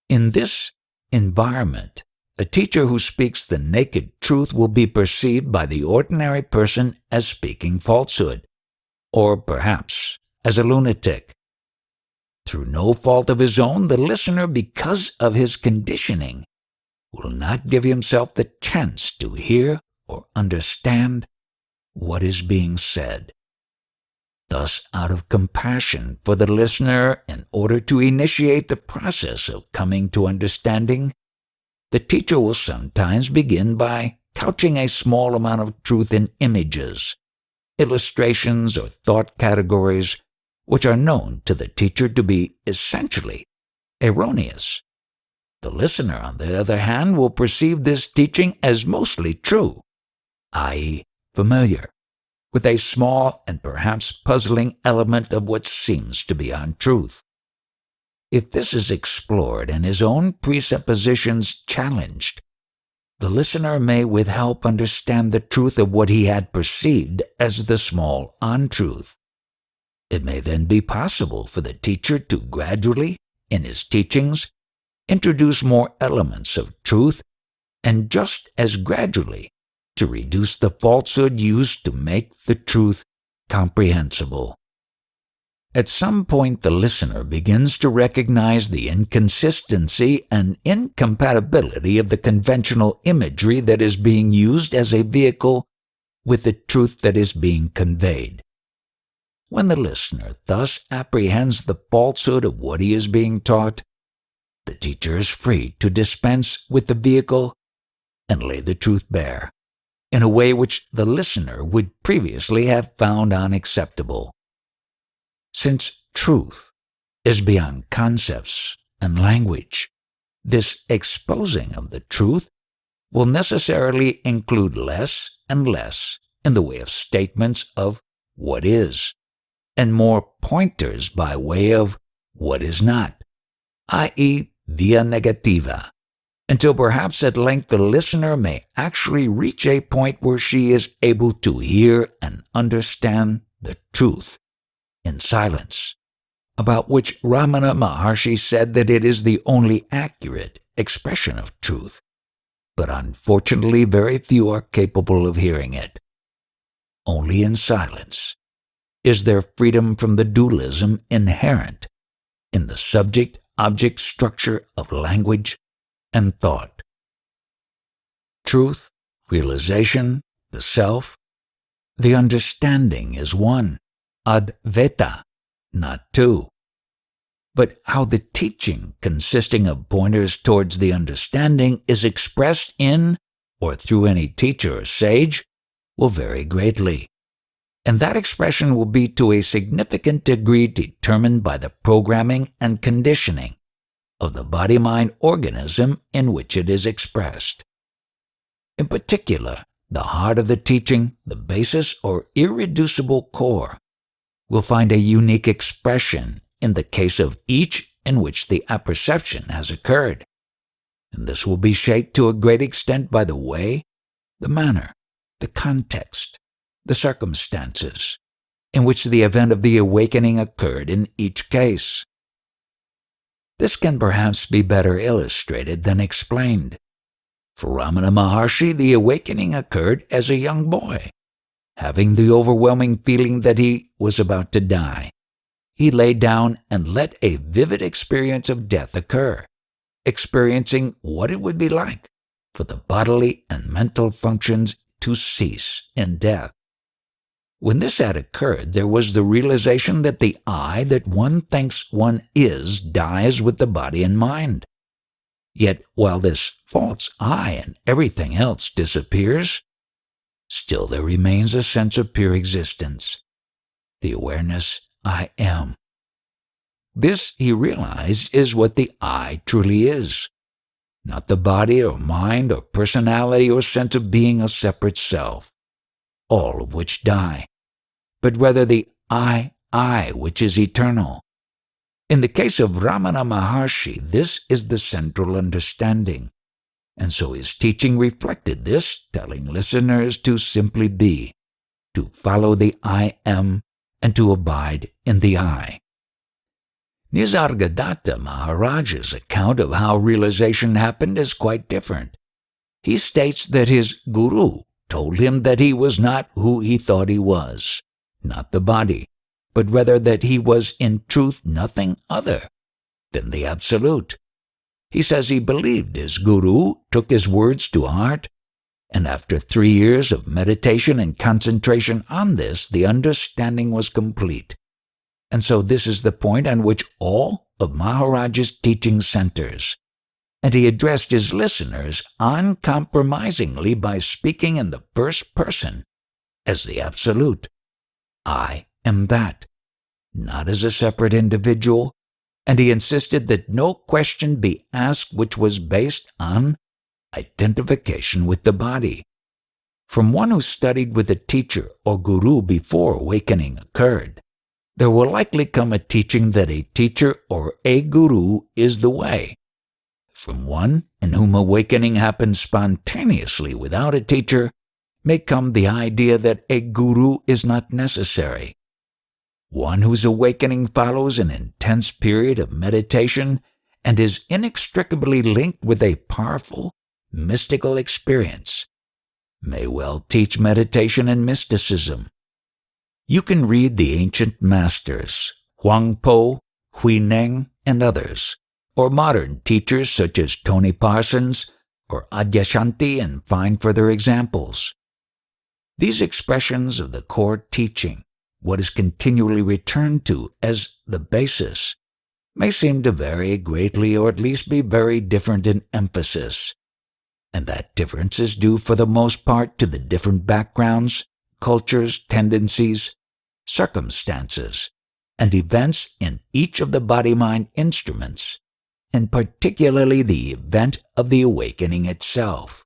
In this environment, a teacher who speaks the naked truth will be perceived by the ordinary person as speaking falsehood, or perhaps as a lunatic. Through no fault of his own, the listener, because of his conditioning, will not give himself the chance to hear or understand what is being said. Thus, out of compassion for the listener, in order to initiate the process of coming to understanding, the teacher will sometimes begin by couching a small amount of truth in images, illustrations, or thought categories which are known to the teacher to be essentially erroneous. The listener, on the other hand, will perceive this teaching as mostly true, i.e., familiar, with a small and perhaps puzzling element of what seems to be untruth. If this is explored and his own presuppositions challenged, the listener may with help understand the truth of what he had perceived as the small untruth. It may then be possible for the teacher to gradually, in his teachings, introduce more elements of truth, and just as gradually to reduce the falsehood used to make the truth comprehensible. At some point, the listener begins to recognize the inconsistency and incompatibility of the conventional imagery that is being used as a vehicle with the truth that is being conveyed. When the listener thus apprehends the falsehood of what he is being taught, the teacher is free to dispense with the vehicle and lay the truth bare, in a way which the listener would previously have found unacceptable. Since truth is beyond concepts and language, this exposing of the truth will necessarily include less and less in the way of statements of what is, and more pointers by way of what is not, i.e., via negativa, until perhaps at length the listener may actually reach a point where she is able to hear and understand the truth in silence, about which Ramana Maharshi said that it is the only accurate expression of truth, but unfortunately very few are capable of hearing it. Only in silence is there freedom from the dualism inherent in the subject-object structure of language and thought. Truth, realization, the self, the understanding is one, advaita, not two. But how the teaching consisting of pointers towards the understanding is expressed in or through any teacher or sage will vary greatly, and that expression will be to a significant degree determined by the programming and conditioning of the body-mind organism in which it is expressed. In particular, the heart of the teaching, the basis or irreducible core, will find a unique expression in the case of each in which the apperception has occurred, and this will be shaped to a great extent by the way, the manner, the context, the circumstances in which the event of the awakening occurred in each case. This can perhaps be better illustrated than explained. For Ramana Maharshi, the awakening occurred as a young boy, having the overwhelming feeling that he was about to die. He lay down and let a vivid experience of death occur, experiencing what it would be like for the bodily and mental functions to cease in death. When this had occurred, there was the realization that the I that one thinks one is dies with the body and mind. Yet while this false I and everything else disappears, still there remains a sense of pure existence, the awareness I am. This, he realized, is what the I truly is, not the body or mind or personality or sense of being a separate self, all of which die, but rather the I which is eternal. In the case of Ramana Maharshi, this is the central understanding, and so his teaching reflected this, telling listeners to simply be, to follow the I am, and to abide in the I. Nisargadatta Maharaj's account of how realization happened is quite different. He states that his guru told him that he was not who he thought he was, not the body, but rather that he was in truth nothing other than the Absolute. He says he believed his guru, took his words to heart, and after 3 years of meditation and concentration on this, the understanding was complete. And so this is the point on which all of Maharaj's teaching centers, and he addressed his listeners uncompromisingly by speaking in the first person as the Absolute. I am that, not as a separate individual, and he insisted that no question be asked which was based on identification with the body. From one who studied with a teacher or guru before awakening occurred, there will likely come a teaching that a teacher or a guru is the way. From one in whom awakening happens spontaneously without a teacher may come the idea that a guru is not necessary. One whose awakening follows an intense period of meditation and is inextricably linked with a powerful, mystical experience may well teach meditation and mysticism. You can read the ancient masters, Huangpo, Huineng, and others, or modern teachers such as Tony Parsons or Adyashanti, and find further examples. These expressions of the core teaching, what is continually returned to as the basis, may seem to vary greatly or at least be very different in emphasis, and that difference is due for the most part to the different backgrounds, cultures, tendencies, circumstances, and events in each of the body-mind instruments, and particularly the event of the awakening itself.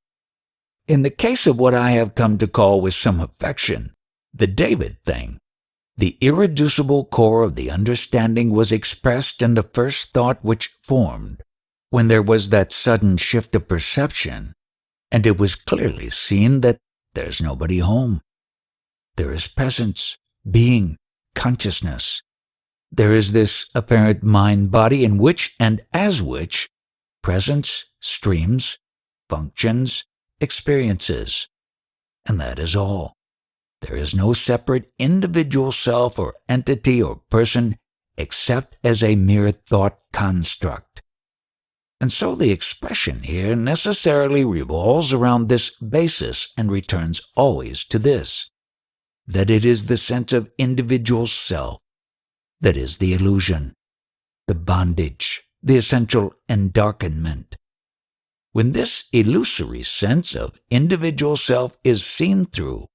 In the case of what I have come to call with some affection the David thing, the irreducible core of the understanding was expressed in the first thought which formed, when there was that sudden shift of perception, and it was clearly seen that there's nobody home. There is presence, being, consciousness. There is this apparent mind-body in which and as which presence streams, functions, experiences. And that is all. There is no separate individual self or entity or person except as a mere thought construct. And so the expression here necessarily revolves around this basis and returns always to this, that it is the sense of individual self that is the illusion, the bondage, the essential endarkenment. When this illusory sense of individual self is seen through,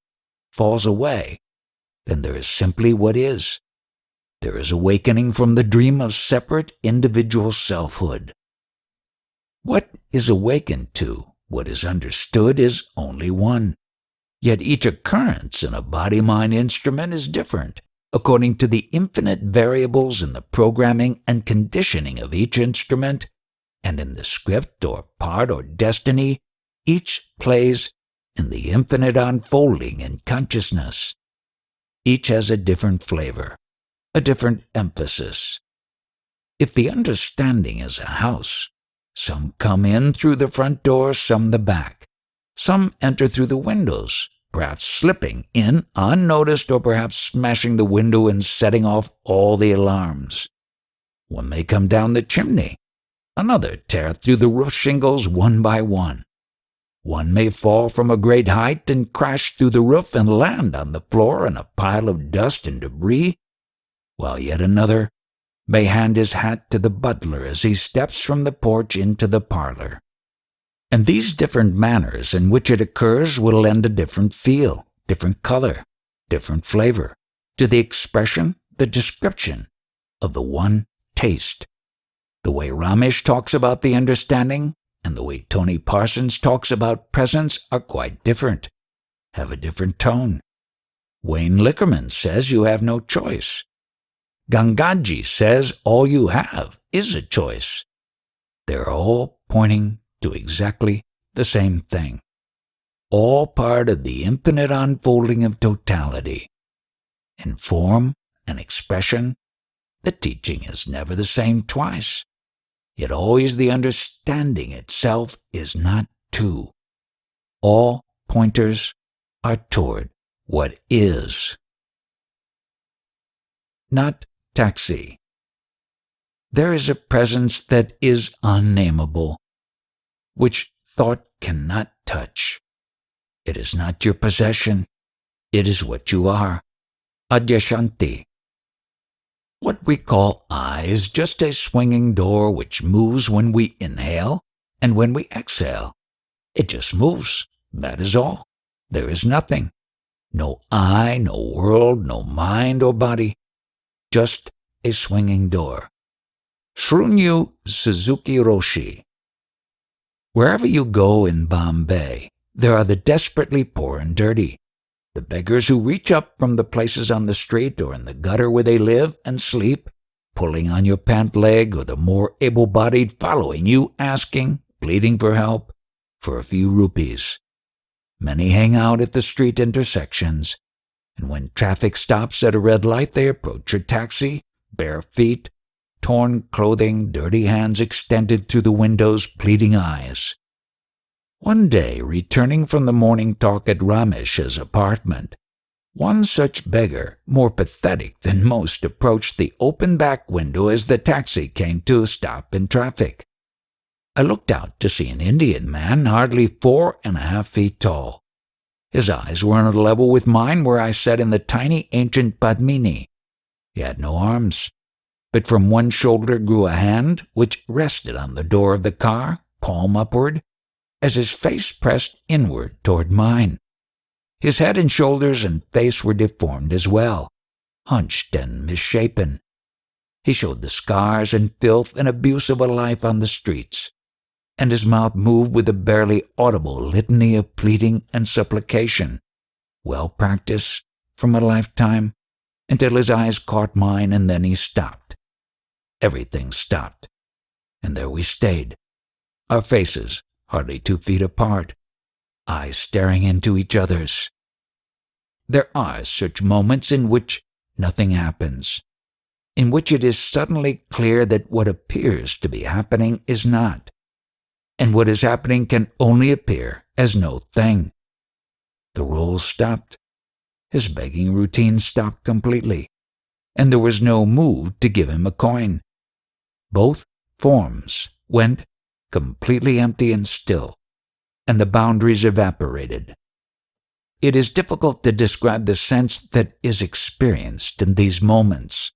falls away, then there is simply what is. There is awakening from the dream of separate individual selfhood. What is awakened to, what is understood, is only one. Yet each occurrence in a body-mind instrument is different, according to the infinite variables in the programming and conditioning of each instrument, and in the script or part or destiny each plays in the infinite unfolding in consciousness. Each has a different flavor, a different emphasis. If the understanding is a house, some come in through the front door, some the back. Some enter through the windows, perhaps slipping in unnoticed or perhaps smashing the window and setting off all the alarms. One may come down the chimney, another tear through the roof shingles one by one. One may fall from a great height and crash through the roof and land on the floor in a pile of dust and debris, while yet another may hand his hat to the butler as he steps from the porch into the parlor. And these different manners in which it occurs will lend a different feel, different color, different flavor to the expression, the description of the one taste. The way Ramesh talks about the understanding and the way Tony Parsons talks about presence are quite different, have a different tone. Wayne Lickerman says you have no choice. Gangaji says all you have is a choice. They're all pointing to exactly the same thing, all part of the infinite unfolding of totality. In form and expression, the teaching is never the same twice, yet always the understanding itself is not two. All pointers are toward what is. Not taxi. There is a presence that is unnameable, which thought cannot touch. It is not your possession. It is what you are. Adyashanti. What we call I is just a swinging door which moves when we inhale and when we exhale. It just moves. That is all. There is nothing. No I, no world, no mind or body. Just a swinging door. Shrunyu Suzuki Roshi. Wherever you go in Bombay, there are the desperately poor and dirty, the beggars who reach up from the places on the street or in the gutter where they live and sleep, pulling on your pant leg, or the more able-bodied following you, asking, pleading for help, for a few rupees. Many hang out at the street intersections, and when traffic stops at a red light, they approach your taxi, bare feet, torn clothing, dirty hands extended through the windows, pleading eyes. One day, returning from the morning talk at Ramesh's apartment, one such beggar, more pathetic than most, approached the open back window as the taxi came to a stop in traffic. I looked out to see an Indian man hardly 4.5 feet tall. His eyes were on a level with mine where I sat in the tiny ancient Padmini. He had no arms, but from one shoulder grew a hand which rested on the door of the car, palm upward, as his face pressed inward toward mine. His head and shoulders and face were deformed as well, hunched and misshapen. He showed the scars and filth and abuse of a life on the streets, and his mouth moved with a barely audible litany of pleading and supplication, well practiced from a lifetime, until his eyes caught mine, and then he stopped. Everything stopped, and there we stayed, our faces hardly 2 feet apart, eyes staring into each other's. There are such moments in which nothing happens, in which it is suddenly clear that what appears to be happening is not, and what is happening can only appear as no thing. The roll stopped. His begging routine stopped completely, and there was no move to give him a coin. Both forms went completely empty and still, and the boundaries evaporated. It is difficult to describe the sense that is experienced in these moments.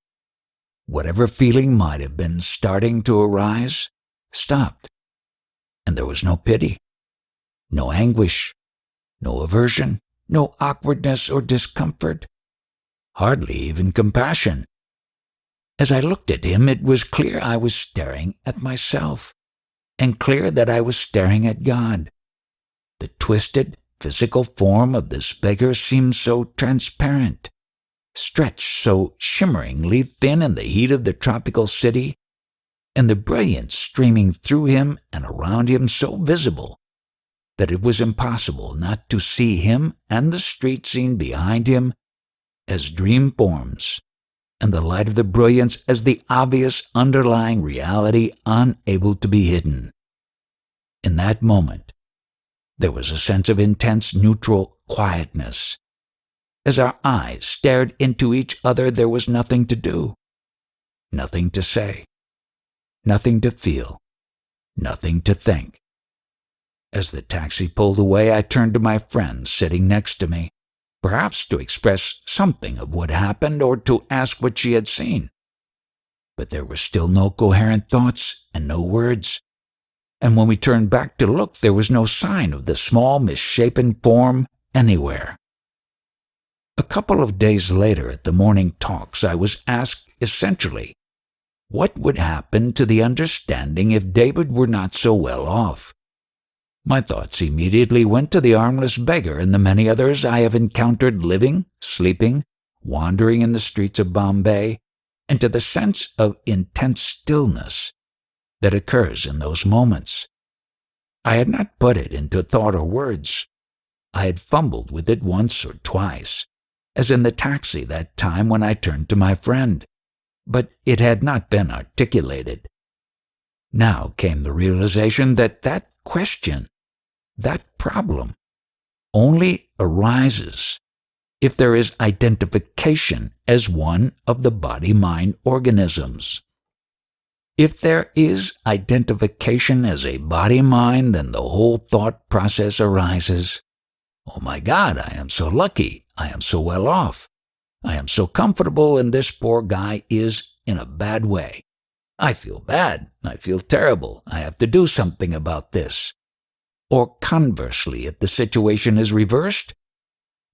Whatever feeling might have been starting to arise stopped, and there was no pity, no anguish, no aversion, no awkwardness or discomfort, hardly even compassion. As I looked at him, it was clear I was staring at myself, and clear that I was staring at God. The twisted, physical form of this beggar seemed so transparent, stretched so shimmeringly thin in the heat of the tropical city, and the brilliance streaming through him and around him so visible that it was impossible not to see him and the street scene behind him as dream forms, and the light of the brilliance as the obvious underlying reality unable to be hidden. In that moment, there was a sense of intense neutral quietness. As our eyes stared into each other, there was nothing to do, nothing to say, nothing to feel, nothing to think. As the taxi pulled away, I turned to my friend sitting next to me, perhaps to express something of what happened or to ask what she had seen. But there were still no coherent thoughts and no words. And when we turned back to look, there was no sign of the small, misshapen form anywhere. A couple of days later at the morning talks, I was asked essentially, what would happen to the understanding if David were not so well off? My thoughts immediately went to the armless beggar and the many others I have encountered living, sleeping, wandering in the streets of Bombay, and to the sense of intense stillness that occurs in those moments. I had not put it into thought or words. I had fumbled with it once or twice, as in the taxi that time when I turned to my friend, but it had not been articulated. Now came the realization that that question, that problem, only arises if there is identification as one of the body-mind organisms. If there is identification as a body-mind, then the whole thought process arises. Oh my God, I am so lucky, I am so well off, I am so comfortable, and this poor guy is in a bad way. I feel bad, I feel terrible, I have to do something about this. Or conversely, if the situation is reversed,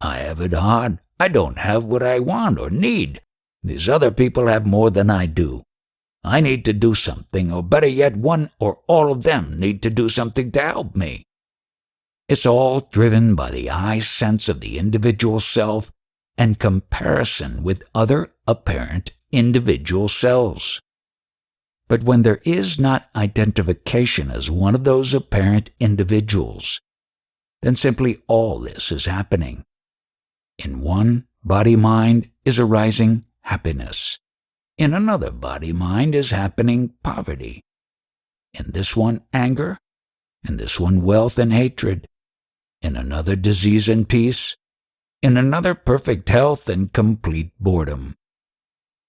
I have it hard, I don't have what I want or need. These other people have more than I do. I need to do something, or better yet, one or all of them need to do something to help me. It's all driven by the I sense of the individual self and comparison with other apparent individual selves. But when there is not identification as one of those apparent individuals, then simply all this is happening. In one body-mind is arising happiness. In another body-mind is happening poverty. In this one, anger. In this one, wealth and hatred. In another, disease and peace. In another, perfect health and complete boredom.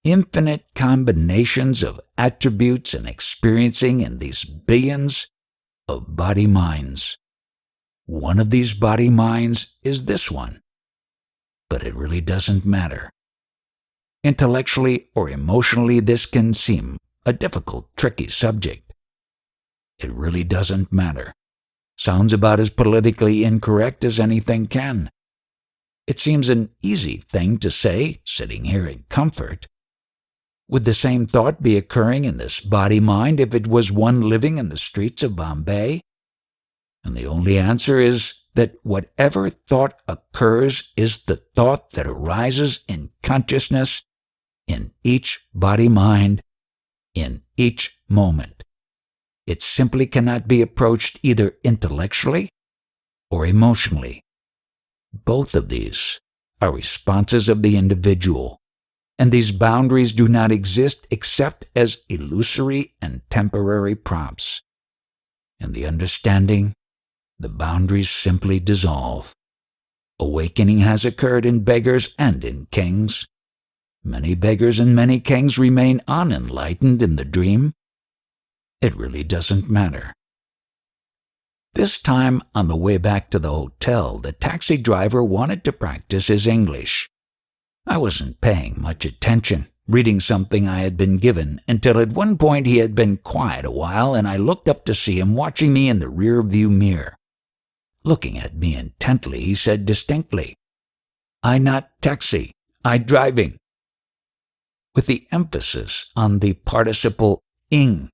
Infinite combinations of attributes and experiencing in these billions of body-minds. One of these body-minds is this one. But it really doesn't matter. Intellectually or emotionally, this can seem a difficult, tricky subject. It really doesn't matter. Sounds about as politically incorrect as anything can. It seems an easy thing to say, sitting here in comfort. Would the same thought be occurring in this body-mind if it was one living in the streets of Bombay? And the only answer is that whatever thought occurs is the thought that arises in consciousness in each body-mind, in each moment. It simply cannot be approached either intellectually or emotionally. Both of these are responses of the individual, and these boundaries do not exist except as illusory and temporary prompts. In the understanding, the boundaries simply dissolve. Awakening has occurred in beggars and in kings. Many beggars and many kings remain unenlightened in the dream. It really doesn't matter. This time, on the way back to the hotel, the taxi driver wanted to practice his English. I wasn't paying much attention, reading something I had been given, until at one point he had been quiet a while and I looked up to see him watching me in the rear-view mirror. Looking at me intently, he said distinctly, "I not taxi, I driving," with the emphasis on the participle ing,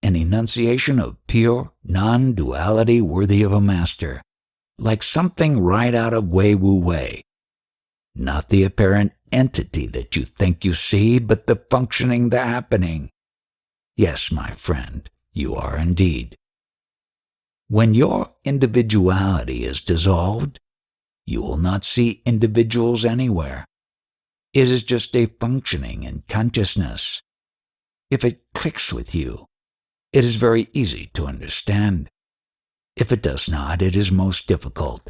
an enunciation of pure non-duality worthy of a master, like something right out of Wei Wu Wei. Not the apparent entity that you think you see, but the functioning, the happening. Yes, my friend, you are indeed. When your individuality is dissolved, you will not see individuals anywhere. It is just a functioning in consciousness. If it clicks with you, it is very easy to understand. If it does not, it is most difficult.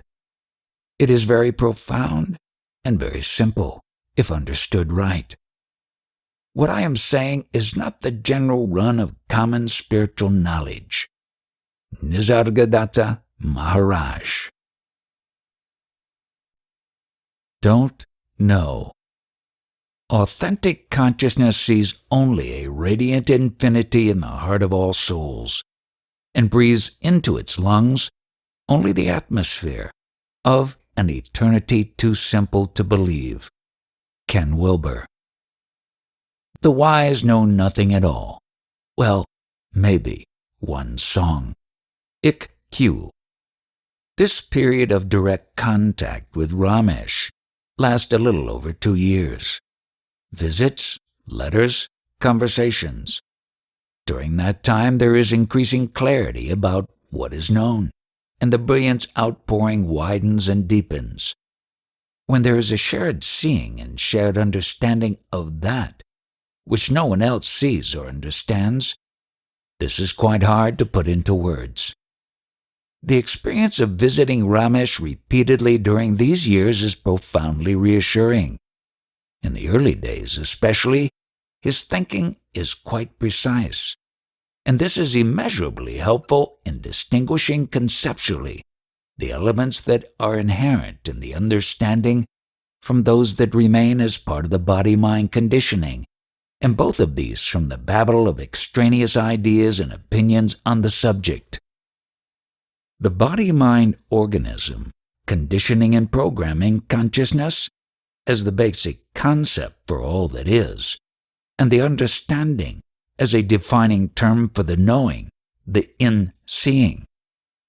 It is very profound and very simple, if understood right. What I am saying is not the general run of common spiritual knowledge. Nisargadatta Maharaj. Don't know. Authentic consciousness sees only a radiant infinity in the heart of all souls, and breathes into its lungs only the atmosphere of an eternity too simple to believe. Ken Wilber. The wise know nothing at all. Well, maybe one song. Ik Q. This period of direct contact with Ramesh lasts a little over 2 years. Visits, letters, conversations. During that time there is increasing clarity about what is known, and the brilliance outpouring widens and deepens. When there is a shared seeing and shared understanding of that which no one else sees or understands, this is quite hard to put into words. The experience of visiting Ramesh repeatedly during these years is profoundly reassuring. In the early days especially, his thinking is quite precise, and this is immeasurably helpful in distinguishing conceptually the elements that are inherent in the understanding from those that remain as part of the body-mind conditioning, and both of these from the babble of extraneous ideas and opinions on the subject. The body-mind organism, conditioning and programming consciousness as the basic concept for all that is, and the understanding as a defining term for the knowing, the in-seeing.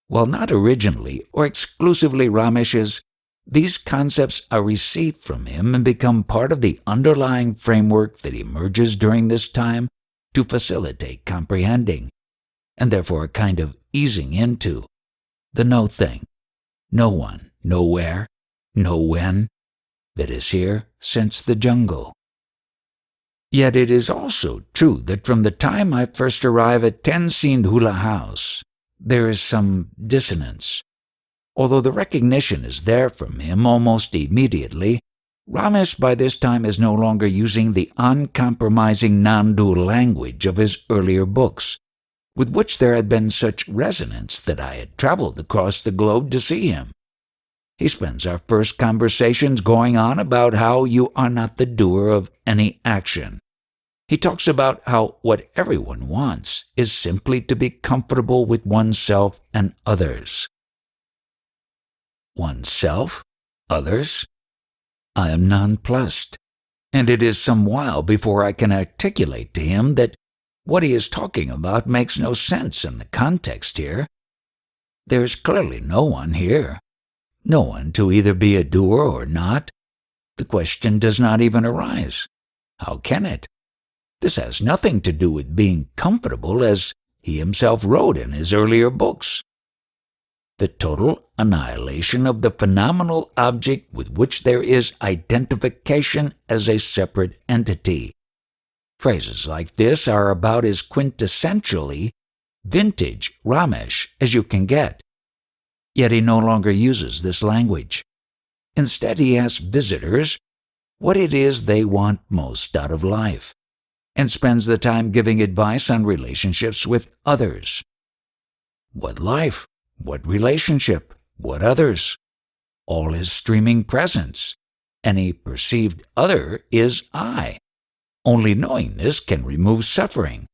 While not originally or exclusively Ramesh's, these concepts are received from him and become part of the underlying framework that emerges during this time to facilitate comprehending, and therefore a kind of easing into, the no thing, no one, nowhere, no when, that is here since the jungle. Yet it is also true that from the time I first arrive at Tenzin Hula House, there is some dissonance. Although the recognition is there from him almost immediately, Ramesh by this time is no longer using the uncompromising non-dual language of his earlier books, with which there had been such resonance that I had traveled across the globe to see him. He spends our first conversations going on about how you are not the doer of any action. He talks about how what everyone wants is simply to be comfortable with oneself and others. Oneself? Others? I am nonplussed, and it is some while before I can articulate to him that what he is talking about makes no sense in the context here. There is clearly no one here. No one to either be a doer or not. The question does not even arise. How can it? This has nothing to do with being comfortable, as he himself wrote in his earlier books. The total annihilation of the phenomenal object with which there is identification as a separate entity. Phrases like this are about as quintessentially vintage Ramesh as you can get. Yet he no longer uses this language. Instead, he asks visitors what it is they want most out of life, and spends the time giving advice on relationships with others. What life? What relationship? What others? All is streaming presence. Any perceived other is I. Only knowing this can remove suffering.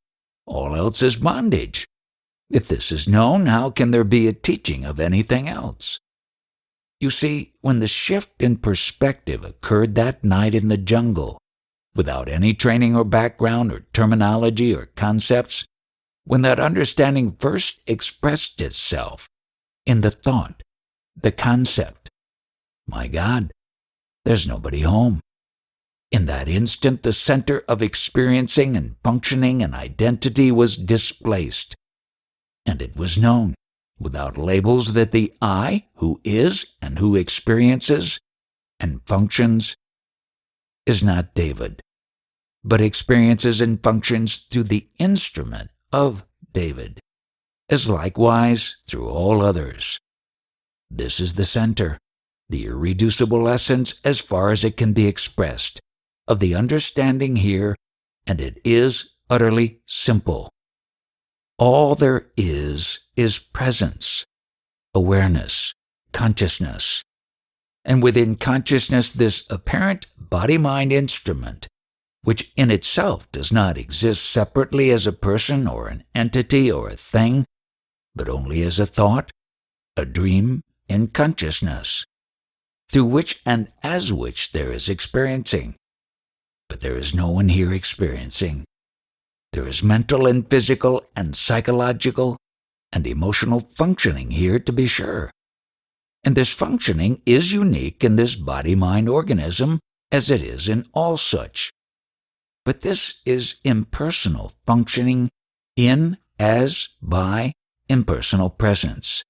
All else is bondage. If this is known, how can there be a teaching of anything else? You see, when the shift in perspective occurred that night in the jungle, without any training or background or terminology or concepts, when that understanding first expressed itself in the thought, the concept, my God, there's nobody home. In that instant, the center of experiencing and functioning and identity was displaced, and it was known, without labels, that the I, who is and who experiences and functions, is not David, but experiences and functions through the instrument of David, as likewise through all others. This is the center, the irreducible essence as far as it can be expressed, of the understanding here, and it is utterly simple. All there is presence, awareness, consciousness, and within consciousness this apparent body-mind instrument, which in itself does not exist separately as a person or an entity or a thing, but only as a thought, a dream in consciousness, through which and as which there is experiencing. But there is no one here experiencing. There is mental and physical and psychological and emotional functioning here, to be sure. And this functioning is unique in this body-mind organism as it is in all such. But this is impersonal functioning in, as, by, impersonal presence.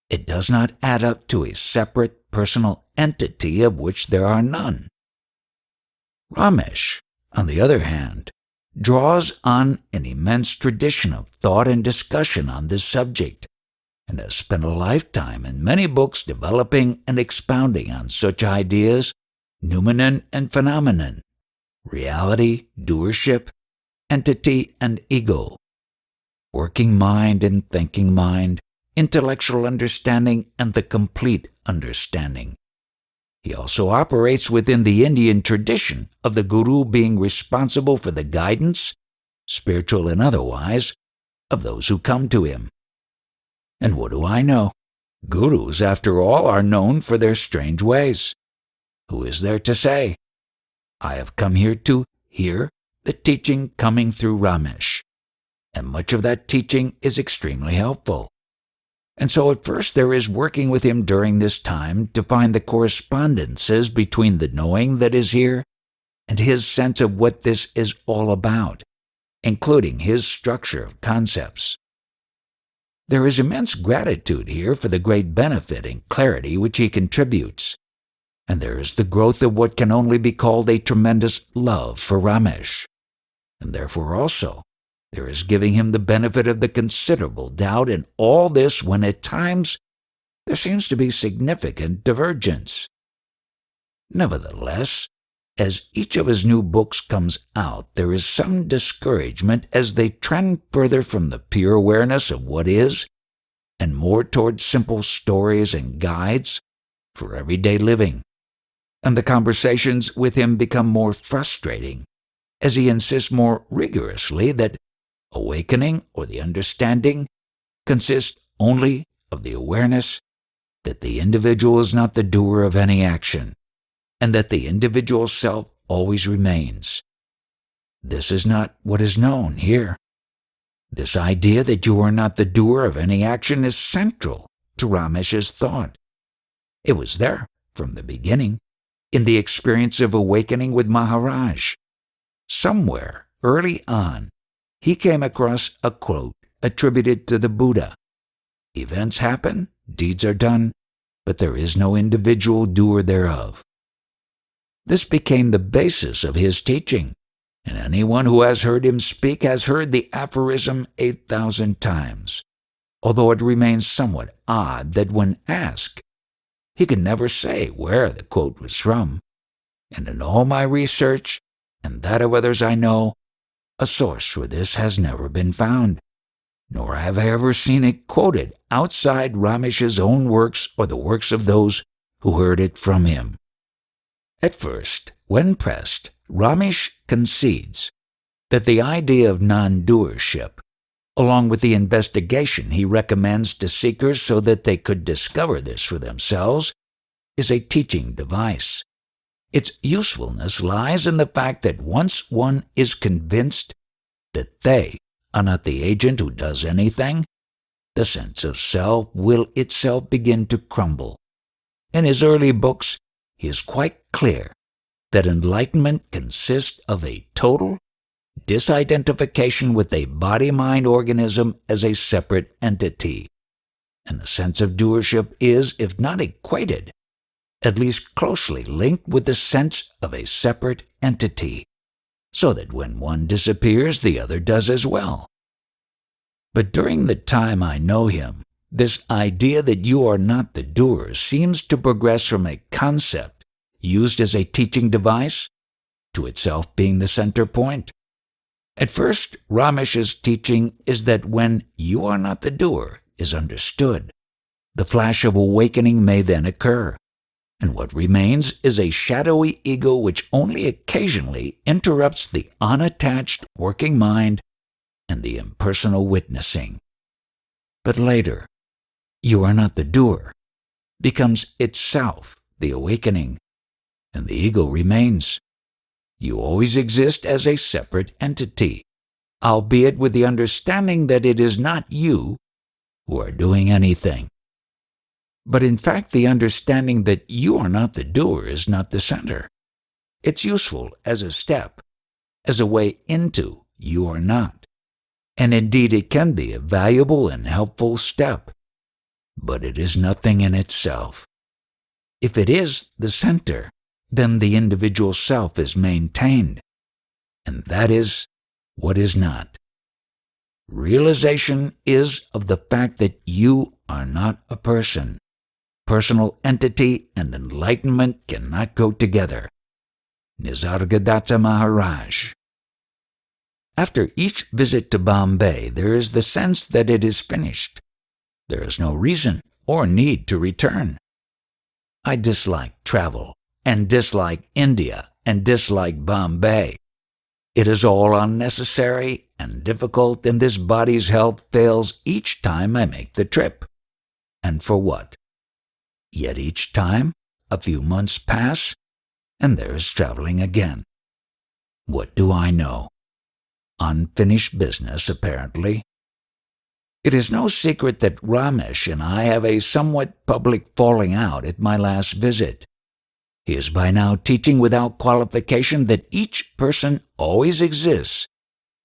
It does not add up to a separate personal entity of which there are none. Ramesh, on the other hand, draws on an immense tradition of thought and discussion on this subject, and has spent a lifetime in many books developing and expounding on such ideas, noumenon and phenomenon, reality, doership, entity and ego, working mind and thinking mind, intellectual understanding and the complete understanding. He also operates within the Indian tradition of the guru being responsible for the guidance, spiritual and otherwise, of those who come to him. And what do I know? Gurus, after all, are known for their strange ways. Who is there to say? I have come here to hear the teaching coming through Ramesh, and much of that teaching is extremely helpful. And so at first there is working with him during this time to find the correspondences between the knowing that is here and his sense of what this is all about, including his structure of concepts. There is immense gratitude here for the great benefit and clarity which he contributes, and there is the growth of what can only be called a tremendous love for Ramesh, and therefore also there is giving him the benefit of the considerable doubt in all this when at times there seems to be significant divergence. Nevertheless, as each of his new books comes out, there is some discouragement as they trend further from the pure awareness of what is and more toward simple stories and guides for everyday living. And the conversations with him become more frustrating as he insists more rigorously that awakening or the understanding consists only of the awareness that the individual is not the doer of any action, and that the individual self always remains. This is not what is known here. This idea that you are not the doer of any action is central to Ramesh's thought. It was there from the beginning, in the experience of awakening with Maharaj. Somewhere early on, he came across a quote attributed to the Buddha. Events happen, deeds are done, but there is no individual doer thereof. This became the basis of his teaching, and anyone who has heard him speak has heard the aphorism 8,000 times, although it remains somewhat odd that when asked, he could never say where the quote was from. And in all my research, and that of others I know, a source for this has never been found, nor have I ever seen it quoted outside Ramesh's own works or the works of those who heard it from him. At first, when pressed, Ramesh concedes that the idea of non-doership, along with the investigation he recommends to seekers so that they could discover this for themselves, is a teaching device. Its usefulness lies in the fact that once one is convinced that they are not the agent who does anything, the sense of self will itself begin to crumble. In his early books, he is quite clear that enlightenment consists of a total disidentification with a body-mind organism as a separate entity, and the sense of doership is, if not equated, at least closely linked with the sense of a separate entity, so that when one disappears, the other does as well. But during the time I know him, this idea that you are not the doer seems to progress from a concept used as a teaching device to itself being the center point. At first, Ramesh's teaching is that when you are not the doer is understood, the flash of awakening may then occur, and what remains is a shadowy ego which only occasionally interrupts the unattached working mind and the impersonal witnessing. But later, you are not the doer becomes itself the awakening, and the ego remains. You always exist as a separate entity, albeit with the understanding that it is not you who are doing anything. But in fact, the understanding that you are not the doer is not the center. It's useful as a step, as a way into you are not. And indeed it can be a valuable and helpful step, but it is nothing in itself. If it is the center, then the individual self is maintained, and that is what is not. Realization is of the fact that you are not a person. Personal entity and enlightenment cannot go together. Nisargadatta Maharaj. After each visit to Bombay, there is the sense that it is finished. There is no reason or need to return. I dislike travel, and dislike India, and dislike Bombay. It is all unnecessary and difficult, and this body's health fails each time I make the trip. And for what? Yet each time, a few months pass, and there is traveling again. What do I know? Unfinished business, apparently. It is no secret that Ramesh and I have a somewhat public falling out at my last visit. He is by now teaching without qualification that each person always exists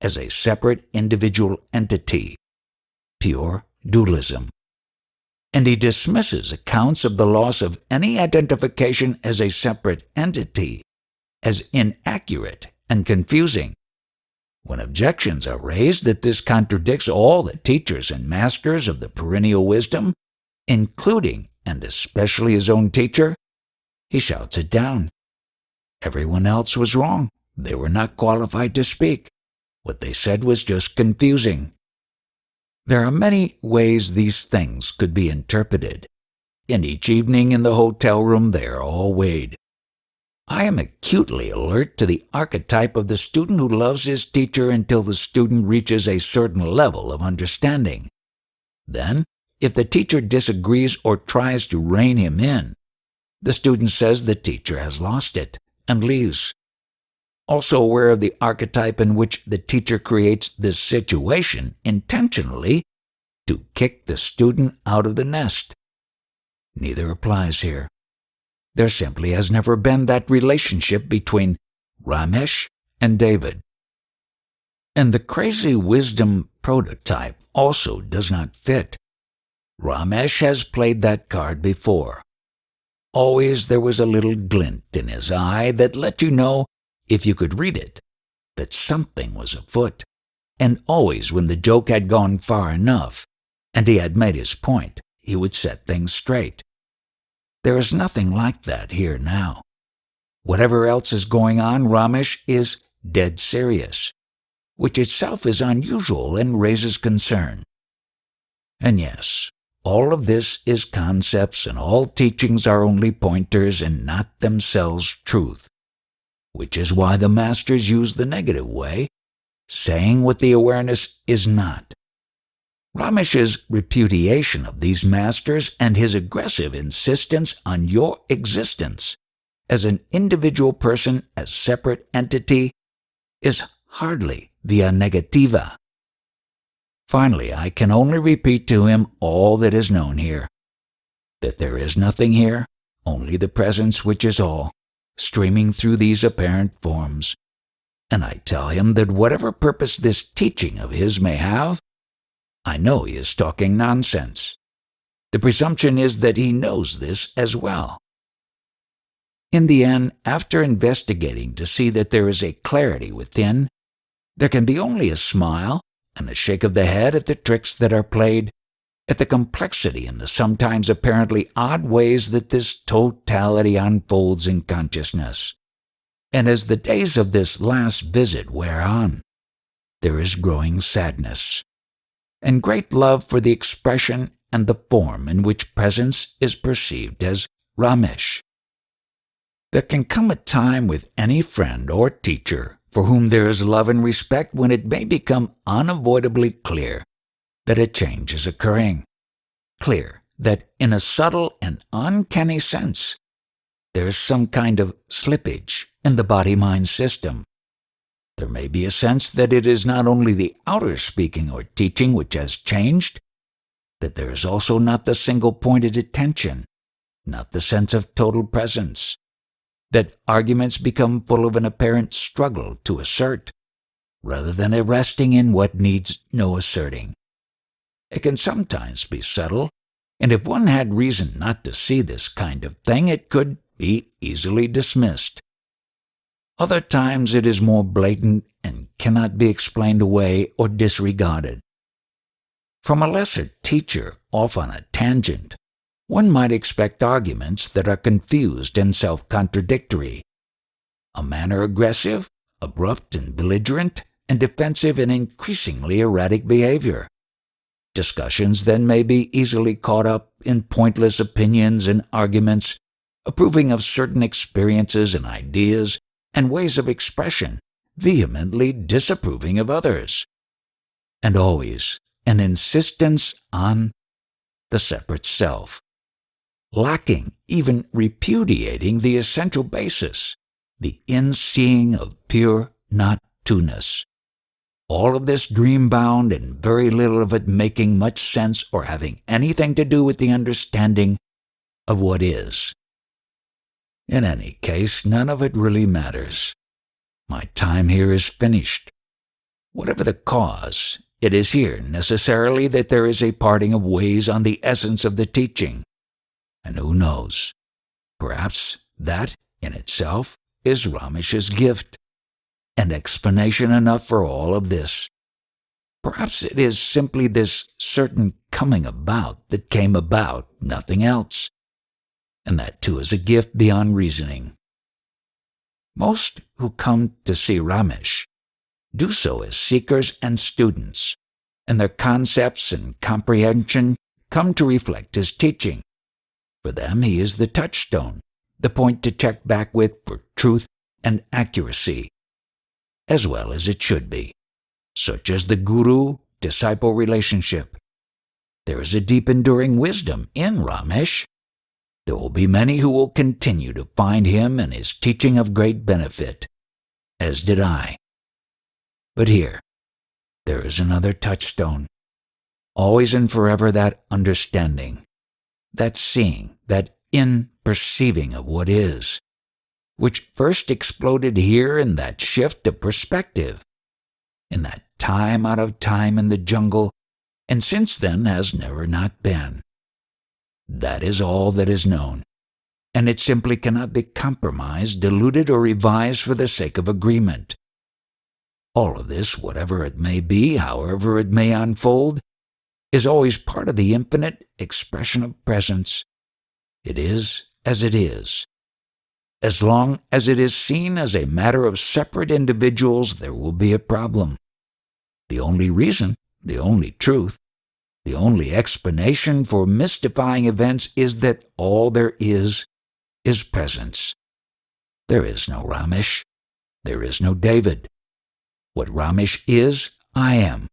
as a separate individual entity, pure dualism. And he dismisses accounts of the loss of any identification as a separate entity as inaccurate and confusing. When objections are raised that this contradicts all the teachers and masters of the perennial wisdom, including and especially his own teacher, he shouts it down. Everyone else was wrong. They were not qualified to speak. What they said was just confusing. There are many ways these things could be interpreted, and each evening in the hotel room they are all weighed. I am acutely alert to the archetype of the student who loves his teacher until the student reaches a certain level of understanding. Then, if the teacher disagrees or tries to rein him in, the student says the teacher has lost it and leaves. Also aware of the archetype in which the teacher creates this situation intentionally to kick the student out of the nest. Neither applies here. There simply has never been that relationship between Ramesh and David. And the crazy wisdom prototype also does not fit. Ramesh has played that card before. Always there was a little glint in his eye that let you know, if you could read it, that something was afoot. And always when the joke had gone far enough, and he had made his point, he would set things straight. There is nothing like that here now. Whatever else is going on, Ramesh is dead serious, which itself is unusual and raises concern. And yes, all of this is concepts and all teachings are only pointers and not themselves truth, which is why the masters use the negative way, saying what the awareness is not. Ramesh's repudiation of these masters and his aggressive insistence on your existence as an individual person, as separate entity, is hardly via negativa. Finally, I can only repeat to him all that is known here, that there is nothing here, only the presence which is all, streaming through these apparent forms. And I tell him that whatever purpose this teaching of his may have, I know he is talking nonsense. The presumption is that he knows this as well. In the end, after investigating to see that there is a clarity within, there can be only a smile and a shake of the head at the tricks that are played, at the complexity and the sometimes apparently odd ways that this totality unfolds in consciousness. And as the days of this last visit wear on, there is growing sadness, and great love for the expression and the form in which presence is perceived as Ramesh. There can come a time with any friend or teacher for whom there is love and respect when it may become unavoidably clear that a change is occurring. Clear that in a subtle and uncanny sense, there is some kind of slippage in the body-mind system. There may be a sense that it is not only the outer speaking or teaching which has changed, that there is also not the single-pointed attention, not the sense of total presence, that arguments become full of an apparent struggle to assert, rather than a resting in what needs no asserting. It can sometimes be subtle, and if one had reason not to see this kind of thing, it could be easily dismissed. Other times it is more blatant and cannot be explained away or disregarded. From a lesser teacher off on a tangent, one might expect arguments that are confused and self-contradictory, a manner aggressive, abrupt and belligerent, and defensive and increasingly erratic behavior. Discussions then may be easily caught up in pointless opinions and arguments, approving of certain experiences and ideas and ways of expression, vehemently disapproving of others. And always an insistence on the separate self, lacking, even repudiating the essential basis, the in-seeing of pure not-to-ness. All of this dream-bound and very little of it making much sense or having anything to do with the understanding of what is. In any case, none of it really matters. My time here is finished. Whatever the cause, it is here necessarily that there is a parting of ways on the essence of the teaching. And who knows? Perhaps that, in itself, is Ramesh's gift, and explanation enough for all of this. Perhaps it is simply this certain coming about that came about, nothing else. And that too is a gift beyond reasoning. Most who come to see Ramesh do so as seekers and students, and their concepts and comprehension come to reflect his teaching. For them, he is the touchstone, the point to check back with for truth and accuracy, as well as it should be, such as the guru-disciple relationship. There is a deep enduring wisdom in Ramesh. There will be many who will continue to find him and his teaching of great benefit, as did I. But here, there is another touchstone, always and forever that understanding, that seeing, that in-perceiving of what is, which first exploded here in that shift of perspective, in that time out of time in the jungle and since then has never not been. That is all that is known, and it simply cannot be compromised, diluted, or revised for the sake of agreement. All of this, whatever it may be, however it may unfold, is always part of the infinite expression of presence. It is as it is. As long as it is seen as a matter of separate individuals, there will be a problem. The only reason, the only truth, the only explanation for mystifying events is that all there is presence. There is no Ramesh. There is no David. What Ramesh is, I am.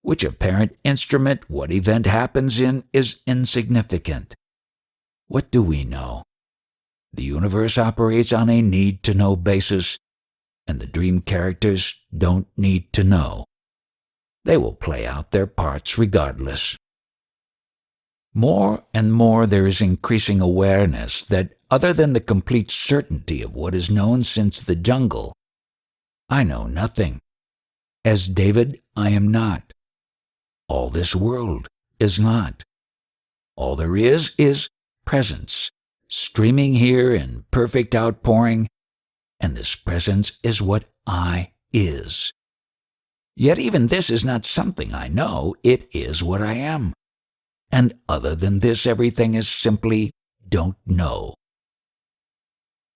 Which apparent instrument, what event happens in, is insignificant. What do we know? The universe operates on a need-to-know basis, and the dream characters don't need to know. They will play out their parts regardless. More and more there is increasing awareness that other than the complete certainty of what is known since the jungle, I know nothing. As David, I am not. All this world is not. All there is presence, streaming here in perfect outpouring, and this presence is what I is. Yet even this is not something I know, it is what I am. And other than this, everything is simply don't know.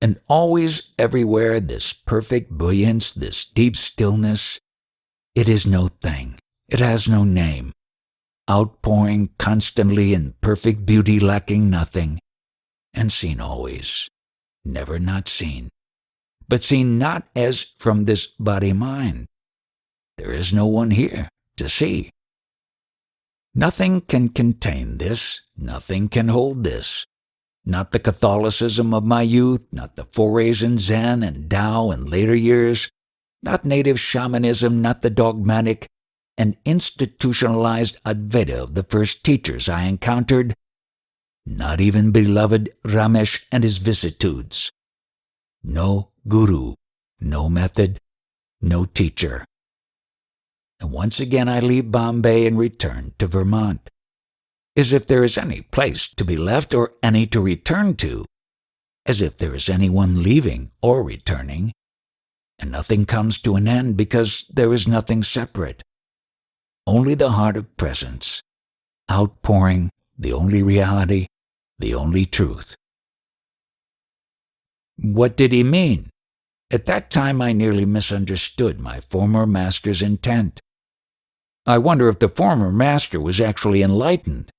And always, everywhere, this perfect brilliance, this deep stillness, it is no thing, it has no name, outpouring constantly in perfect beauty, lacking nothing, and seen always, never not seen, but seen not as from this body-mind. There is no one here to see. Nothing can contain this, nothing can hold this. Not the Catholicism of my youth, not the forays in Zen and Tao in later years, not native shamanism, not the dogmatic and institutionalized Advaita of the first teachers I encountered, not even beloved Ramesh and his vicissitudes. No guru, no method, no teacher. And once again I leave Bombay and return to Vermont, as if there is any place to be left or any to return to, as if there is anyone leaving or returning, and nothing comes to an end because there is nothing separate. Only the heart of presence, outpouring, the only reality, the only truth. What did he mean? At that time I nearly misunderstood my former master's intent. I wonder if the former master was actually enlightened.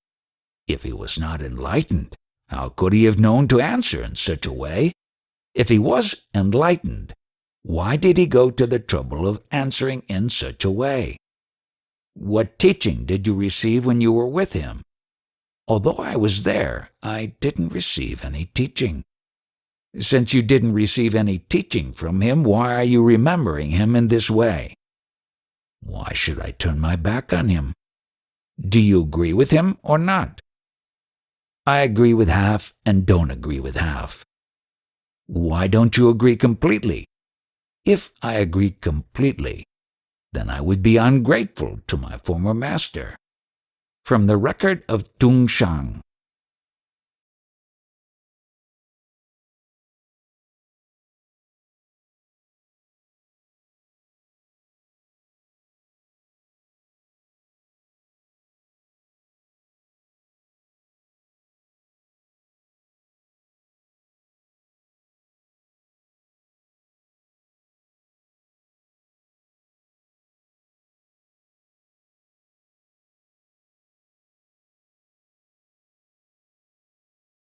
If he was not enlightened, how could he have known to answer in such a way? If he was enlightened, why did he go to the trouble of answering in such a way? What teaching did you receive when you were with him? Although I was there, I didn't receive any teaching. Since you didn't receive any teaching from him, why are you remembering him in this way? Why should I turn my back on him? Do you agree with him or not? I agree with half and don't agree with half. Why don't you agree completely? If I agree completely, then I would be ungrateful to my former master. From the record of Tung Shang,